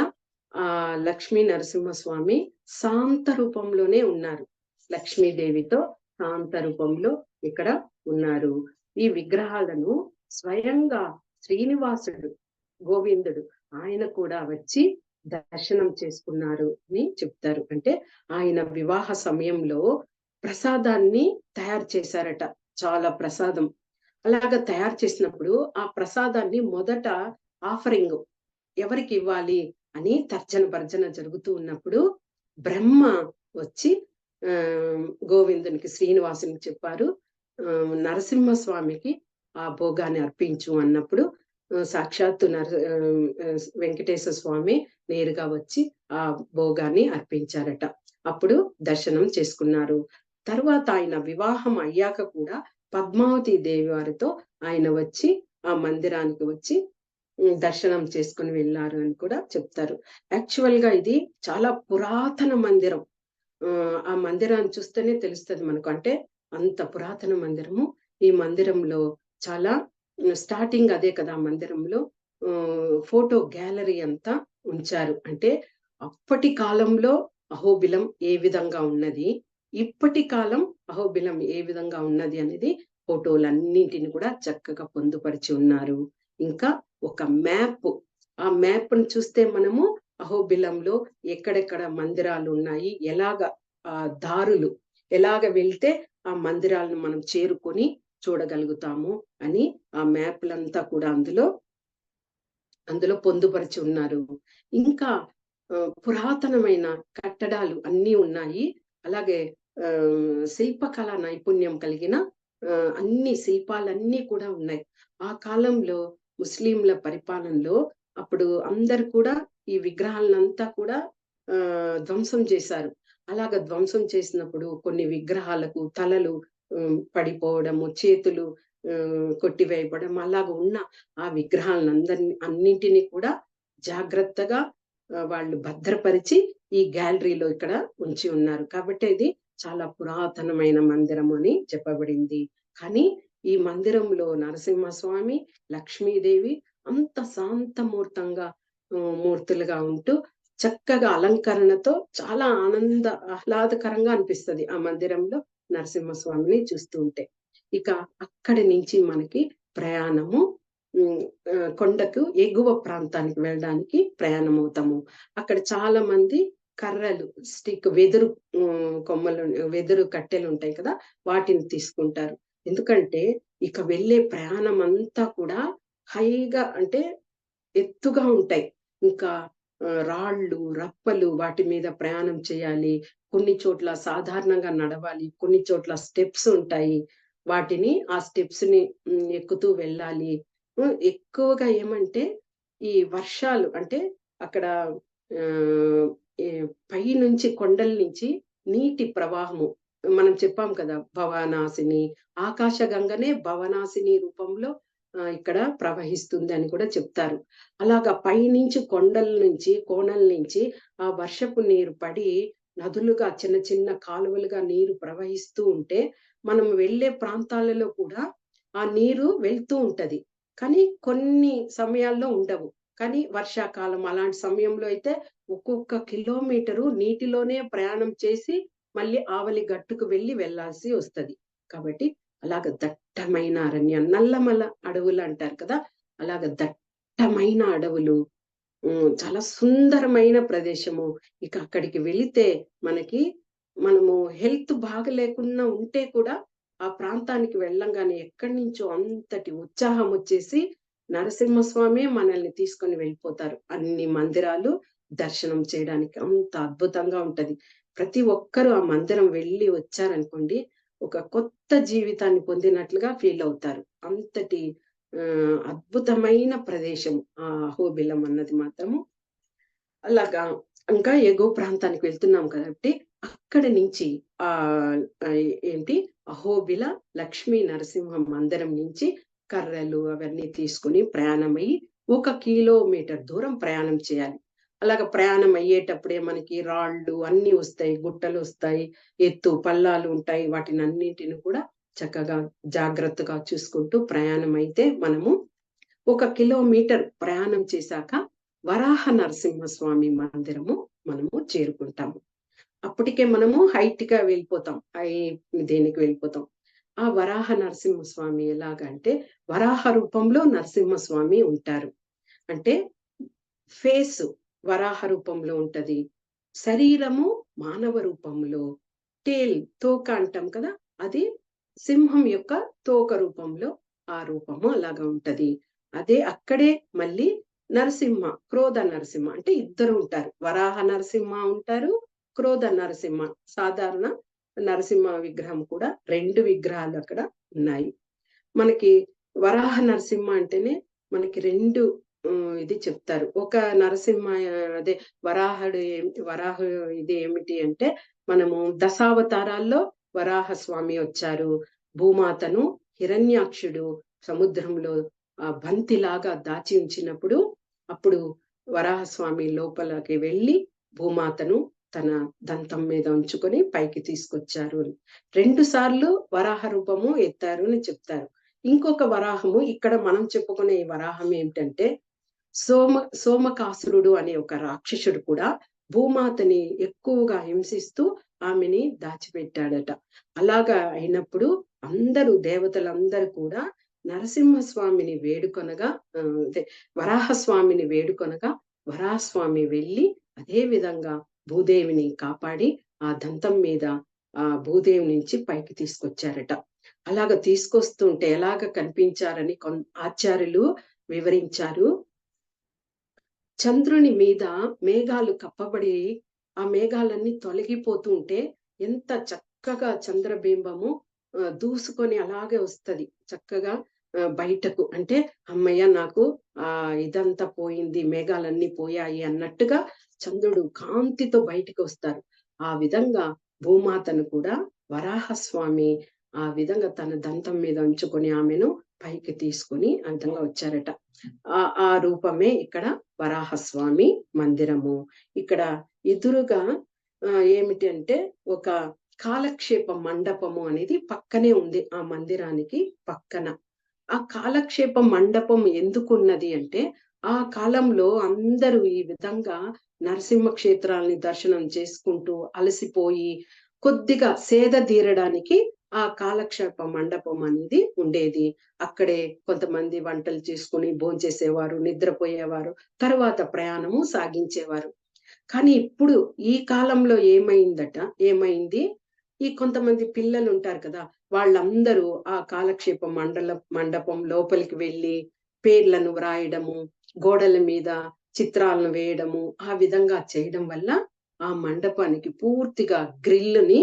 Speaker 1: ఆ లక్ష్మీ నరసింహస్వామి శాంత రూపంలోనే ఉన్నారు. లక్ష్మీదేవితో శాంత రూపంలో ఇక్కడ ఉన్నారు. ఈ విగ్రహాలను స్వయంగా శ్రీనివాసుడు, గోవిందుడు ఆయన కూడా వచ్చి దర్శనం చేసుకున్నారు అని చెప్తారు. అంటే ఆయన వివాహ సమయంలో ప్రసాదాన్ని తయారు చేశారట. చాలా ప్రసాదం అలాగా తయారు చేసినప్పుడు ఆ ప్రసాదాన్ని మొదట ఆఫరింగ్ ఎవరికి ఇవ్వాలి అని తర్జన భర్జన జరుగుతూ ఉన్నప్పుడు బ్రహ్మ వచ్చి గోవిందునికి, శ్రీనివాసునికి చెప్పారు, నరసింహస్వామికి ఆ భోగాన్ని అర్పించు అన్నప్పుడు సాక్షాత్తు వెంకటేశ్వర స్వామి నేరుగా వచ్చి ఆ భోగాన్ని అర్పించారట. అప్పుడు దర్శనం చేసుకున్నారు. తర్వాత ఆయన వివాహం అయ్యాక కూడా పద్మావతి దేవి వారితో ఆయన వచ్చి ఆ మందిరానికి వచ్చి దర్శనం చేసుకుని వెళ్ళారు అని కూడా చెప్తారు. యాక్చువల్ గా ఇది చాలా పురాతన మందిరం. ఆ మందిరాన్ని చూస్తేనే తెలుస్తుంది మనకు. అంటే అంత పురాతన మందిరము. ఈ మందిరంలో చాలా స్టార్టింగ్ అదే కదా, మందిరంలో ఫోటో గ్యాలరీ అంతా ఉంచారు. అంటే అప్పటి కాలంలో అహోబిలం ఏ విధంగా ఉన్నది, ఇప్పటి కాలం అహోబిలం ఏ విధంగా ఉన్నది అనేది ఫోటోలన్నింటిని కూడా చక్కగా పొందుపరిచి ఉన్నారు. ఇంకా ఒక మ్యాప్, ఆ మ్యాప్ ను చూస్తే మనము అహోబిలంలో ఎక్కడెక్కడ మందిరాలు ఉన్నాయి, ఎలాగ దారులు ఎలాగ వెళ్తే ఆ మందిరాలను మనం చేరుకొని చూడగలుగుతాము అని ఆ మ్యాప్లంతా కూడా అందులో పొందుపరిచి ఉన్నారు. ఇంకా పురాతనమైన కట్టడాలు అన్నీ ఉన్నాయి. అలాగే శిల్పకళా నైపుణ్యం కలిగిన అన్ని శిల్పాలన్నీ కూడా ఉన్నాయి. ఆ కాలంలో ముస్లింల పరిపాలనలో అప్పుడు అందరు కూడా ఈ విగ్రహాలంతా కూడా ధ్వంసం చేశారు. అలాగ ధ్వంసం చేసినప్పుడు కొన్ని విగ్రహాలకు తలలు పడిపోవడము, చేతులు కొట్టివేయబడం అలాగ ఉన్న ఆ అన్నింటినీ కూడా జాగ్రత్తగా వాళ్ళు భద్రపరిచి ఈ గ్యాలరీలో ఇక్కడ ఉంచి ఉన్నారు. కాబట్టి ఇది చాలా పురాతనమైన మందిరం అని చెప్పబడింది. కానీ ఈ మందిరంలో నరసింహస్వామి, లక్ష్మీదేవి అంత శాంతమూర్తంగా మూర్తులుగా ఉంటూ చక్కగా అలంకరణతో చాలా ఆహ్లాదకరంగా అనిపిస్తది ఆ మందిరంలో నరసింహస్వామిని చూస్తూ ఉంటే. ఇక అక్కడి నుంచి మనకి ప్రయాణము కొండకు ఎగువ ప్రాంతానికి వెళ్ళడానికి ప్రయాణం అవుతాము. అక్కడ చాలా మంది కర్రలు, వెదురు కొమ్మలు, వెదురు కట్టెలు ఉంటాయి కదా, వాటిని తీసుకుంటారు. ఎందుకంటే ఇక వెళ్ళే ప్రయాణం అంతా కూడా హైగా అంటే ఎత్తుగా ఉంటాయి. ఇంకా రాళ్ళు, రప్పలు వాటి మీద ప్రయాణం చేయాలి. కొన్ని చోట్ల సాధారణంగా నడవాలి. కొన్ని చోట్ల స్టెప్స్ ఉంటాయి. ఆ స్టెప్స్ ని ఎక్కుతూ వెళ్ళాలి. ఎక్కువగా ఏమంటే ఈ వర్షాలు అంటే అక్కడ పైనుంచి కొండల నుంచి నీటి ప్రవాహము మనం చెప్పాం కదా, భవనాశిని, ఆకాశగంగనే భవనాశిని రూపంలో ఇక్కడ ప్రవహిస్తుంది అని కూడా చెప్తారు. అలాగా పైనుంచి కొండల నుంచి, కోనల నుంచి ఆ వర్షపు నీరు పడి నదులుగా చిన్న చిన్న కాలువలుగా నీరు ప్రవహిస్తూ ఉంటే మనం వెళ్ళే ప్రాంతాలలో కూడా ఆ నీరు వెళ్తూ ఉంటది. కానీ కొన్ని సమయాల్లో ఉండవు. కానీ వర్షాకాలం అలాంటి సమయంలో అయితే ఒక్కొక్క కిలోమీటరు నీటిలోనే ప్రయాణం చేసి మళ్ళీ ఆవలి గట్టుకు వెళ్ళాల్సి వస్తది. కాబట్టి అలాగ దట్టమైన అరణ్యం, నల్లమల అడవులు అంటారు కదా, అలాగ దట్టమైన అడవులు, చాలా సుందరమైన ప్రదేశము. ఇక అక్కడికి వెళితే మనము హెల్త్ బాగలేకున్నా ఉంటే కూడా ఆ ప్రాంతానికి వెళ్ళంగానే ఎక్కడి నుంచో అంతటి ఉత్సాహం వచ్చేసి నరసింహస్వామి మనల్ని తీసుకొని వెళ్ళిపోతారు. అన్ని మందిరాలు దర్శనం చేయడానికి అంత అద్భుతంగా ఉంటది. ప్రతి ఒక్కరూ ఆ మందిరం వెళ్ళి వచ్చారనుకోండి, ఒక కొత్త జీవితాన్ని పొందినట్లుగా ఫీల్ అవుతారు. అంతటి అద్భుతమైన ప్రదేశం ఆ అహోబిలం అన్నది మాత్రము. అలాగా ఇంకా ఎగువ ప్రాంతానికి వెళ్తున్నాం కాబట్టి అక్కడి నుంచి ఆ ఏంటి అహోబిల లక్ష్మీ నరసింహ మందిరం నుంచి కర్రలు అవన్నీ తీసుకుని ప్రయాణమై 1 కిలోమీటర్ దూరం ప్రయాణం చేయాలి. అలాగ ప్రయాణం అయ్యేటప్పుడే మనకి రాళ్ళు అన్ని వస్తాయి, గుట్టలు వస్తాయి, ఎత్తు పల్లాలు ఉంటాయి. వాటిని అన్నింటిని కూడా చక్కగా జాగ్రత్తగా చూసుకుంటూ ప్రయాణం అయితే మనము 1 కిలోమీటర్ ప్రయాణం చేశాక వరాహ నరసింహస్వామి మందిరము మనము చేరుకుంటాము. అప్పటికే మనము హైట్ గా వెళ్ళిపోతాం, దేనికి వెళ్ళిపోతాం. ఆ వరాహ నరసింహస్వామి ఎలాగంటే వరాహ రూపంలో నరసింహస్వామి ఉంటారు. అంటే ఫేస్ వరాహ రూపంలో ఉంటది, శరీరము మానవ రూపంలో, తోక అంటాం కదా, అది సింహం యొక్క తోక రూపంలో ఆ రూపము అలాగా ఉంటది. అదే అక్కడే మళ్ళీ నరసింహ, క్రోధ నరసింహ అంటే ఇద్దరు ఉంటారు. వరాహ నరసింహ ఉంటారు, క్రోధ నరసింహ, సాధారణ నరసింహ విగ్రహం కూడా 2 విగ్రహాలు అక్కడ ఉన్నాయి. మనకి వరాహ నరసింహ అంటేనే మనకి 2 ఇది చెప్తారు. ఒక నరసింహ అదే వరాహ ఇది ఏమిటి అంటే మనము దశావతారాల్లో వరాహ స్వామి వచ్చారు. భూమాతను హిరణ్యాక్షుడు సముద్రంలో బంతిలాగా దాచి ఉంచినప్పుడు అప్పుడు వరాహస్వామి లోపలికి వెళ్ళి భూమాతను తన దంతం మీద ఉంచుకొని పైకి తీసుకొచ్చారు. 2 సార్లు వరాహ రూపము ఎత్తారు అని చెప్తారు. ఇంకొక వరాహము ఇక్కడ మనం చెప్పుకునే వరాహం ఏంటంటే సోమకాసురుడు అనే ఒక రాక్షసుడు కూడా భూమాతని ఎక్కువగా హింసిస్తూ ఆమెని దాచిపెట్టాడట. అలాగా అయినప్పుడు దేవతలందరూ కూడా నరసింహస్వామిని వేడుకొనగా వరాహస్వామిని వేడుకొనగా వరాహస్వామి వెళ్ళి అదే విధంగా భూదేవిని కాపాడి ఆ దంతం మీద ఆ భూదేవి నుంచి పైకి తీసుకొచ్చారట. అలాగ తీసుకొస్తుంటే ఎలాగ కనిపించారని ఆచార్యులు వివరించారు. చంద్రుని మీద మేఘాలు కప్పబడి ఆ మేఘాలన్నీ తొలగిపోతూ ఉంటే ఎంత చక్కగా చంద్రబింబము దూసుకొని అలాగే వస్తది చక్కగా బయటకు. అంటే అమ్మయ్య నాకు ఇదంతా పోయింది, మేఘాలన్నీ పోయాయి అన్నట్టుగా చంద్రుడు కాంతితో బయటికి వస్తారు. ఆ విధంగా భూమాతను కూడా వరాహస్వామి ఆ విధంగా తన దంతం మీద ఉంచుకొని ఆమెను పైకి తీసుకుని ఆ విధంగా వచ్చారట. ఆ రూపమే ఇక్కడ వరాహస్వామి మందిరము. ఇక్కడ ఎదురుగా ఏమిటి అంటే ఒక కాలక్షేప మండపము అనేది పక్కనే ఉంది ఆ మందిరానికి పక్కన. ఆ కాలక్షేప మండపం ఎందుకున్నది అంటే, ఆ కాలంలో అందరూ ఈ విధంగా నరసింహ క్షేత్రాల్ని దర్శనం చేసుకుంటూ అలసిపోయి కొద్దిగా సేద తీరడానికి ఆ కాలక్షేప మండపం అనేది ఉండేది. అక్కడే కొంతమంది వంటలు చేసుకొని భోంచేసేవారు, నిద్రపోయేవారు, తరువాత ప్రయాణము సాగించేవారు. కానీ ఇప్పుడు ఈ కాలంలో ఏమైంది, ఈ కొంతమంది పిల్లలు ఉంటారు కదా! వాళ్ళందరూ ఆ కాలక్షేప మండపం లోపలికి వెళ్లి పేర్లను వ్రాయడము, గోడల మీద చిత్రాలను వేయడము, ఆ విధంగా చేయడం వల్ల ఆ మండపానికి పూర్తిగా గ్రిల్‌ని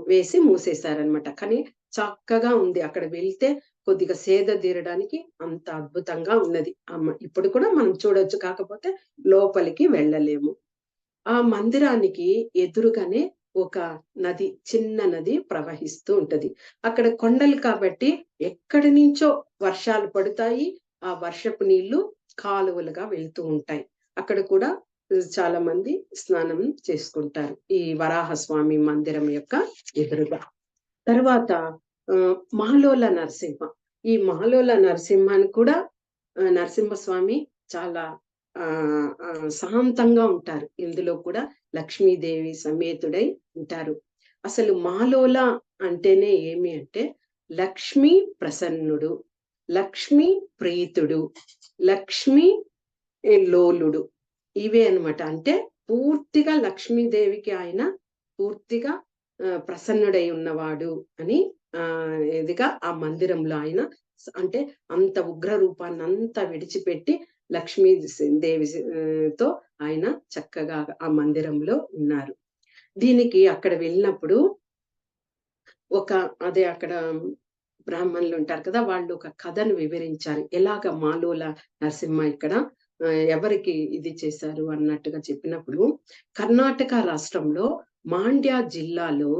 Speaker 1: వేసి మూసేశారనమాట. కానీ చక్కగా ఉంది. అక్కడ వెళ్తే కొద్దిగా సేద తీరడానికి అంత అద్భుతంగా ఉన్నది. ఇప్పుడు కూడా మనం చూడొచ్చు. కాకపోతే లోపలికి వెళ్ళలేము. ఆ మందిరానికి ఎదురుగానే ఒక నది, చిన్న నది ప్రవహిస్తూ ఉంటది. అక్కడ కొండలు కాబట్టి ఎక్కడి నుంచో వర్షాలు పడతాయి. ఆ వర్షపు నీళ్లు కాలువలుగా వెళ్తూ ఉంటాయి. అక్కడ కూడా చాలా మంది స్నానం చేసుకుంటారు. ఈ వరాహస్వామి మందిరం యొక్క ఎదురుగా. తర్వాత మాలోల నరసింహ. ఈ మాలోల నరసింహాని కూడా నరసింహస్వామి చాలా శాంతంగా ఉంటారు. ఇందులో కూడా లక్ష్మీదేవి సమేతుడై ఉంటారు. అసలు మాలోల అంటేనే ఏమి అంటే లక్ష్మీ ప్రసన్నుడు, లక్ష్మీ ప్రీతుడు, లక్ష్మీ లోలుడు. ఇవే అన్నమాట. అంటే పూర్తిగా లక్ష్మీదేవికి ఆయన పూర్తిగా ప్రసన్నుడై ఉన్నవాడు అని ఇదిగా ఆ మందిరంలో ఆయన అంటే అంత ఉగ్ర రూపాన్ని అంతా విడిచిపెట్టి లక్ష్మీ దేవి తో ఆయన చక్కగా ఆ మందిరంలో ఉన్నారు. దీనికి అక్కడ వెళ్ళినప్పుడు అక్కడ బ్రాహ్మణులు ఉంటారు కదా! వాళ్ళు ఒక కథను వివరించారు. ఎలాగ మాలోల నరసింహ ఇక్కడ ఎవరికి ఇది చేశారు అన్నట్టుగా చెప్పినప్పుడు, కర్ణాటక రాష్ట్రంలో మాండ్య జిల్లాలో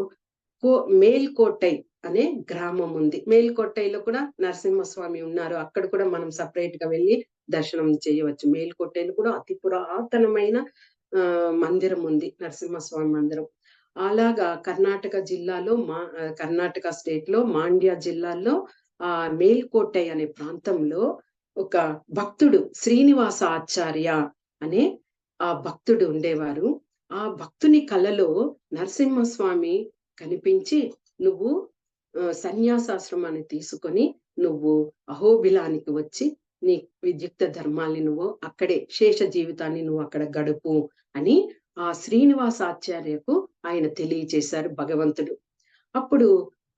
Speaker 1: మేల్కోటై అనే గ్రామం ఉంది. మేల్కోటైలో కూడా నరసింహస్వామి ఉన్నారు. అక్కడ కూడా మనం సెపరేట్ గా వెళ్లి దర్శనం చేయవచ్చు. మేల్కోటైలో కూడా అతి పురాతనమైన మందిరం ఉంది. నరసింహస్వామి మందిరం. అలాగా కర్ణాటక జిల్లాలో కర్ణాటక స్టేట్ లో మాండ్య జిల్లాలో మేల్కోటై అనే ప్రాంతంలో ఒక భక్తుడు శ్రీనివాస ఆచార్య అనే ఆ భక్తుడు ఉండేవారు. ఆ భక్తుని కలలో నరసింహస్వామి కనిపించి, నువ్వు సన్యాసాశ్రమాన్ని తీసుకొని నువ్వు అహోబిలానికి వచ్చి నీ విద్యుక్త ధర్మాల్ని నువ్వు అక్కడే శేష జీవితాన్ని నువ్వు అక్కడ గడుపు అని ఆ శ్రీనివాసాచార్యకు ఆయన తెలియచేశారు భగవంతుడు. అప్పుడు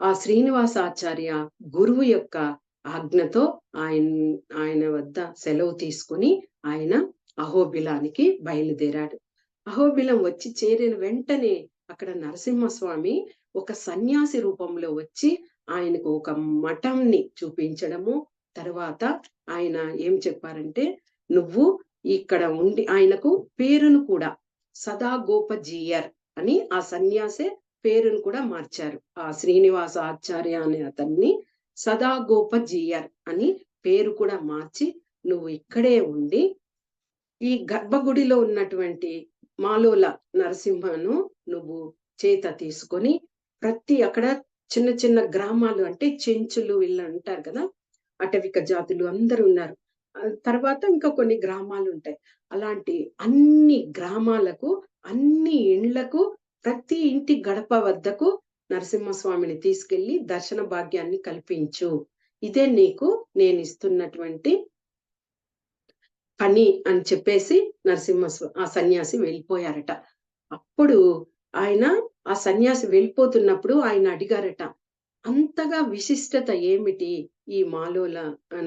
Speaker 1: ఆ శ్రీనివాసాచార్య గురువు యొక్క ఆజ్ఞతో ఆయన వద్ద సెలవు తీసుకుని ఆయన అహోబిలానికి బయలుదేరాడు. అహోబిలం వచ్చి చేరిన వెంటనే అక్కడ నరసింహస్వామి ఒక సన్యాసి రూపంలో వచ్చి ఆయనకు ఒక మఠంని చూపించడము, తర్వాత ఆయన ఏం చెప్పారంటే, నువ్వు ఇక్కడ ఉండి ఆయనకు పేరును కూడా సదాగోపజీయర్ అని ఆ సన్యాసే పేరును కూడా మార్చారు. ఆ శ్రీనివాస ఆచార్య అనే అతన్ని సదాగోపజీయర్ అని పేరు కూడా మార్చి, నువ్వు ఇక్కడే ఉండి ఈ గర్భగుడిలో ఉన్నటువంటి మాలోల నరసింహను నువ్వు చేత తీసుకొని అక్కడ చిన్న చిన్న గ్రామాలు అంటే చెంచులు వీళ్ళు అంటారు కదా, అటవిక జాతులు అందరూ ఉన్నారు. తర్వాత ఇంకా కొన్ని గ్రామాలు ఉంటాయి. అలాంటి అన్ని గ్రామాలకు, అన్ని ఇండ్లకు, ప్రతి ఇంటి గడప వద్దకు నరసింహస్వామిని తీసుకెళ్లి దర్శన భాగ్యాన్ని కల్పించు. ఇదే నీకు నేను ఇస్తున్నటువంటి పని అని చెప్పేసి ఆ సన్యాసి వెళ్ళిపోయారట. అప్పుడు ఆయన ఆ సన్యాసి వెళ్ళిపోతున్నప్పుడు ఆయన అడిగారట, అంతగా విశిష్టత ఏమిటి ఈ మాలోల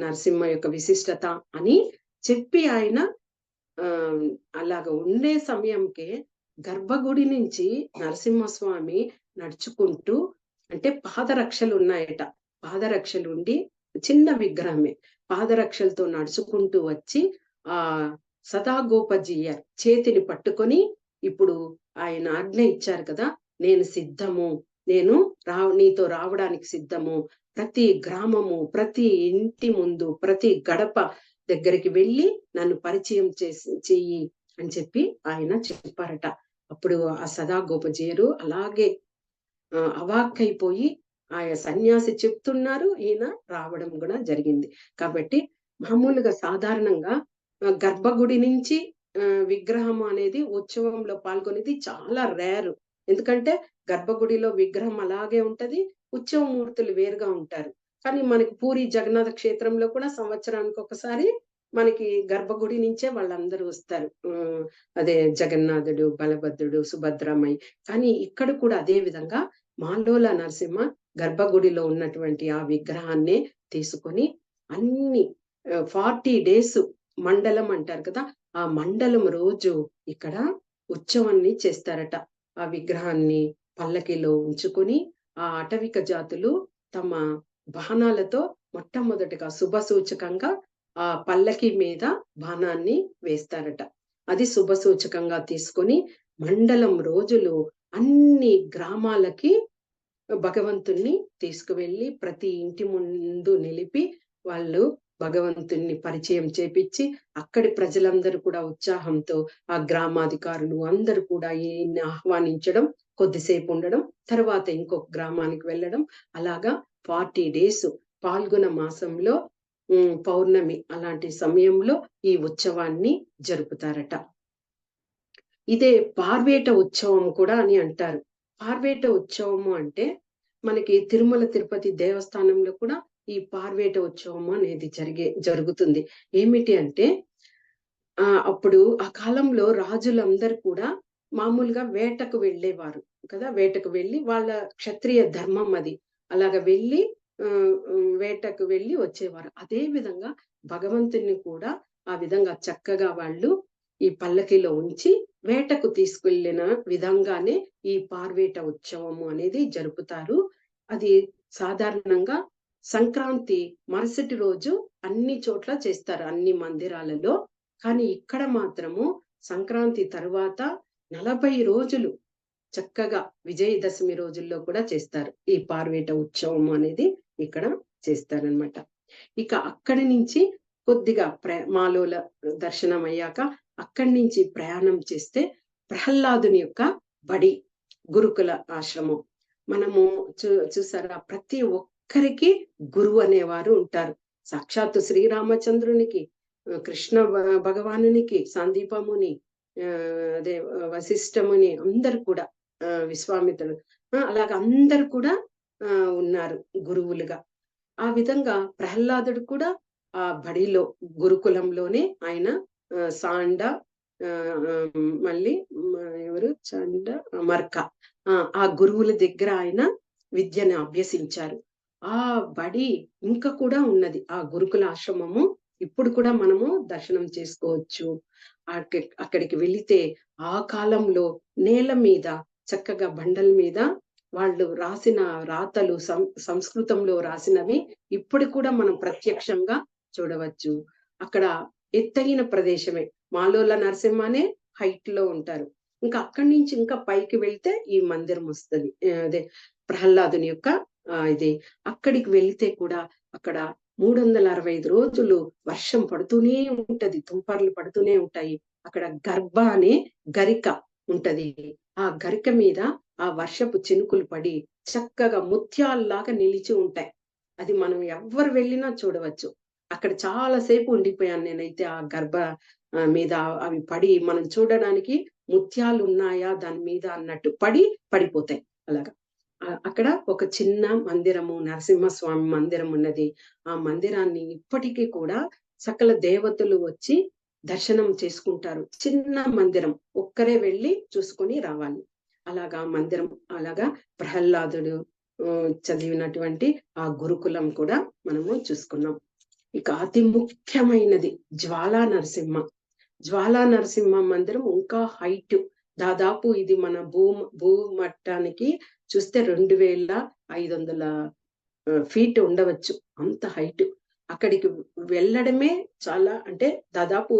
Speaker 1: నరసింహ యొక్క విశిష్టత అని చెప్పి ఆయన అలాగ ఉండే సమయంకే గర్భగుడి నుంచి నరసింహస్వామి నడుచుకుంటూ, అంటే పాదరక్షలు ఉన్నాయట. పాదరక్షలు ఉండి చిన్న విగ్రహమే పాదరక్షలతో నడుచుకుంటూ వచ్చి ఆ సదాగోపజీయర్ చేతిని పట్టుకొని ఇప్పుడు ఆయన ఆజ్ఞ ఇచ్చారు కదా, నేను సిద్ధము, నేను నీతో రావడానికి సిద్ధము, ప్రతి గ్రామము, ప్రతి ఇంటి ముందు, ప్రతి గడప దగ్గరికి వెళ్ళి నన్ను పరిచయం చెయ్యి అని చెప్పి ఆయన చెప్పారట. అప్పుడు ఆ సదాగోపజేరు అలాగే అవాక్కైపోయి ఆయన సన్యాసి చెప్తున్నారు, ఈయన రావడం కూడా జరిగింది. కాబట్టి మామూలుగా సాధారణంగా గర్భగుడి నుంచి విగ్రహం అనేది ఉత్సవంలో పాల్గొనేది చాలా రేరు. ఎందుకంటే గర్భగుడిలో విగ్రహం అలాగే ఉంటది, ఉత్సవ మూర్తులు వేరుగా ఉంటారు. కానీ మనకి పూరి జగన్నాథ క్షేత్రంలో కూడా సంవత్సరానికి ఒకసారి మనకి గర్భగుడి నుంచే వాళ్ళందరూ వస్తారు. అదే జగన్నాథుడు, బలభద్రుడు, సుభద్రమయ్య. కానీ ఇక్కడ కూడా అదే విధంగా మాలోల నరసింహ గర్భగుడిలో ఉన్నటువంటి ఆ విగ్రహాన్నే తీసుకొని అన్ని 40 డేస్ మండలం అంటారు కదా, ఆ మండలం రోజు ఇక్కడ ఉత్సవాన్ని చేస్తారట. ఆ విగ్రహాన్ని పల్లకిలో ఉంచుకొని ఆ అటవిక జాతులు తమ బాణాలతో మొట్టమొదటిగా శుభ సూచకంగా ఆ పల్లకి మీద బాణాన్ని వేస్తారట. అది శుభ సూచకంగా తీసుకొని మండలం రోజులు అన్ని గ్రామాలకి భగవంతుణ్ణి తీసుకువెళ్ళి ప్రతి ఇంటి ముందు నిలిపి వాళ్ళు భగవంతుణ్ణి పరిచయం చేపించి అక్కడి ప్రజలందరూ కూడా ఉత్సాహంతో ఆ గ్రామాధికారులు అందరూ కూడా ఈయన్ని ఆహ్వానించడం, కొద్దిసేపు ఉండడం, తర్వాత ఇంకొక గ్రామానికి వెళ్ళడం, అలాగా 40 డేస్ పాల్గొన మాసంలో పౌర్ణమి అలాంటి సమయంలో ఈ ఉత్సవాన్ని జరుపుతారట. ఇదే పార్వేట ఉత్సవం కూడా అని అంటారు. పార్వేట ఉత్సవము అంటే మనకి తిరుమల తిరుపతి దేవస్థానంలో కూడా ఈ పార్వేట ఉత్సవం అనేది జరుగుతుంది. ఏమిటి అంటే అప్పుడు ఆ కాలంలో రాజులందరూ కూడా మామూలుగా వేటకు వెళ్ళేవారు కదా, వేటకు వెళ్ళి వాళ్ళ క్షత్రియ ధర్మం అది. అలాగ వెళ్ళి వేటకు వెళ్ళి వచ్చేవారు. అదే విధంగా భగవంతుని కూడా ఆ విధంగా చక్కగా వాళ్ళు ఈ పల్లకిలో ఉంచి వేటకు తీసుకెళ్లిన విధంగానే ఈ పార్వేట ఉత్సవము అనేది జరుపుతారు. అది సాధారణంగా సంక్రాంతి మరుసటి రోజు అన్ని చోట్ల చేస్తారు, అన్ని మందిరాలలో. కానీ ఇక్కడ మాత్రము సంక్రాంతి తరువాత 40 రోజులు చక్కగా విజయదశమి రోజుల్లో కూడా చేస్తారు ఈ పార్వేట ఉత్సవం అనేది ఇక్కడ చేస్తారనమాట. ఇక అక్కడి నుంచి కొద్దిగా మాలోల దర్శనం అయ్యాక అక్కడి నుంచి ప్రయాణం చేస్తే ప్రహ్లాదుని యొక్క బడి గురుకుల ఆశ్రమం. మనము చూసారా, ప్రతి ఒక్కరికి గురువు అనేవారు ఉంటారు. సాక్షాత్తు శ్రీరామచంద్రునికి, కృష్ణ భగవానునికి, సందీపముని, అదే వశిష్ఠముని, అందరు కూడా విశ్వామిత్రుడు, అలాగ అందరు కూడా ఉన్నారు గురువులుగా. ఆ విధంగా ప్రహ్లాదుడు కూడా ఆ బడిలో గురుకులంలోనే ఆయన సాండ, మళ్ళీ ఎవరు చండ, మర్క, ఆ గురువుల దగ్గర ఆయన విద్యను అభ్యసించారు. ఆ బడి ఇంకా కూడా ఉన్నది, ఆ గురుకుల ఆశ్రమము ఇప్పుడు కూడా మనము దర్శనం చేసుకోవచ్చు. అక్కడికి వెళితే ఆ కాలంలో నేల మీద చక్కగా బండల మీద వాళ్ళు రాసిన రాతలు సంస్కృతంలో రాసినవి ఇప్పుడు కూడా మనం ప్రత్యక్షంగా చూడవచ్చు. అక్కడ ఎత్తైన ప్రదేశమే, మాలోల నరసింహనే హైట్ లో ఉంటారు. ఇంకా అక్కడి నుంచి ఇంకా పైకి వెళ్తే ఈ మందిరం వస్తుంది, అదే ప్రహ్లాదుని యొక్క ఇది. అక్కడికి వెళ్తే కూడా అక్కడ 365 రోజులు వర్షం పడుతూనే ఉంటది, తుంపర్లు పడుతూనే ఉంటాయి. అక్కడ గర్భ అనే గరిక ఉంటది. ఆ గరిక మీద ఆ వర్షపు చినుకులు పడి చక్కగా ముత్యాల్లాగా నిలిచి ఉంటాయి. అది మనం ఎవ్వరు వెళ్ళినా చూడవచ్చు. అక్కడ చాలా సేపు ఉండిపోయాను నేనైతే ఆ గర్భ మీద. అవి పడి మనం చూడడానికి ముత్యాలు ఉన్నాయా దాని మీద అన్నట్టు పడిపోతాయి అలాగా. అక్కడ ఒక చిన్న మందిరము, నరసింహస్వామి మందిరం ఉన్నది. ఆ మందిరాన్ని ఇప్పటికీ కూడా సకల దేవతలు వచ్చి దర్శనం చేసుకుంటారు. చిన్న మందిరం, ఒక్కరే వెళ్ళి చూసుకొని రావాలి. అలాగా మందిరం, అలాగా ప్రహ్లాదుడు చదివినటువంటి ఆ గురుకులం కూడా మనము చూసుకున్నాం. ఇక అతి ముఖ్యమైనది జ్వాలా నరసింహ. జ్వాలా నరసింహ మందిరం ఇంకా హైట్, దాదాపు ఇది మన భూమట్టానికి చూస్తే 2500 ఫీట్ ఉండవచ్చు, అంత హైట్. అక్కడికి వెళ్ళడమే చాలా, అంటే దాదాపు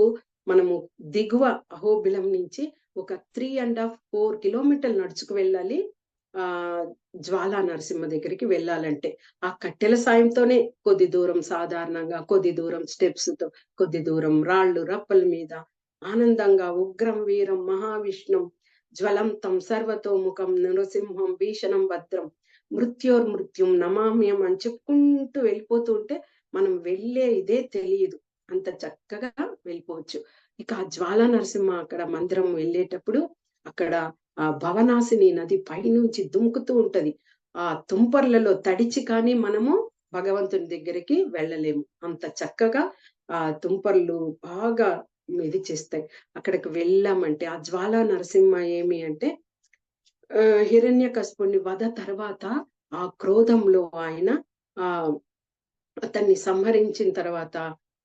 Speaker 1: మనము దిగువ అహోబిలం నుంచి ఒక 3.5 4 కిలోమీటర్లు నడుచుకు వెళ్ళాలి. ఆ జ్వాలా నరసింహ దగ్గరికి వెళ్ళాలంటే ఆ కట్టెల సాయంతోనే కొద్ది దూరం సాధారణంగా, కొద్ది దూరం స్టెప్స్ తో, కొద్ది దూరం రాళ్ళు రప్పల మీద ఆనందంగా ఉగ్రం వీరం మహావిష్ణుం జ్వలంతం సర్వతోముఖం నృసింహం భీషణం భద్రం మృత్యోర్మృత్యుం నమామ్యం అని చెప్పుకుంటూ వెళ్ళిపోతూ ఉంటే మనం వెళ్ళే ఇదే తెలియదు. అంత చక్కగా వెళ్ళిపోవచ్చు. ఇక ఆ జ్వాలా నరసింహ అక్కడ మందిరం వెళ్ళేటప్పుడు అక్కడ ఆ భవనాసిని నది పైనుంచి దుముకుతూ ఉంటది. ఆ తుంపర్లలో తడిచి కానీ మనము భగవంతుని దగ్గరికి వెళ్ళలేము. అంత చక్కగా ఆ తుంపర్లు బాగా ఇది చేస్తాయి. అక్కడికి వెళ్ళామంటే ఆ జ్వాలా నరసింహ ఏమి అంటే హిరణ్యకశిపుని వధ తర్వాత ఆ క్రోధంలో ఆయన ఆ అతన్ని సంహరించిన తర్వాత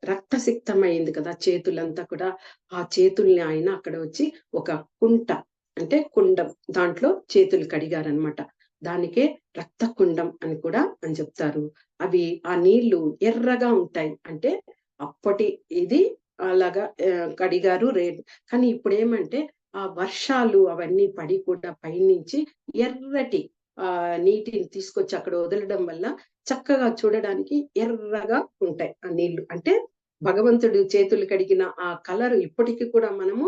Speaker 1: రక్తసిక్తమైంది కదా చేతులంతా కూడా. ఆ చేతుల్ని ఆయన అక్కడ వచ్చి ఒక కుంట అంటే కుండం దాంట్లో చేతులు కడిగారనమాట. దానికే రక్త కుండం అని కూడా అని చెప్తారు. అవి ఆ నీళ్లు ఎర్రగా ఉంటాయి. అంటే అప్పటి ఇది అలాగా కడిగారు కానీ ఇప్పుడు ఏమంటే ఆ వర్షాలు అవన్నీ పడి కూడా పైనుంచి ఎర్రటి నీటిని తీసుకొచ్చి అక్కడ వదలడం వల్ల చక్కగా చూడడానికి ఎర్రగా ఉంటాయి ఆ నీళ్లు. అంటే భగవంతుడు చేతులు కడిగిన ఆ కలర్ ఇప్పటికీ కూడా మనము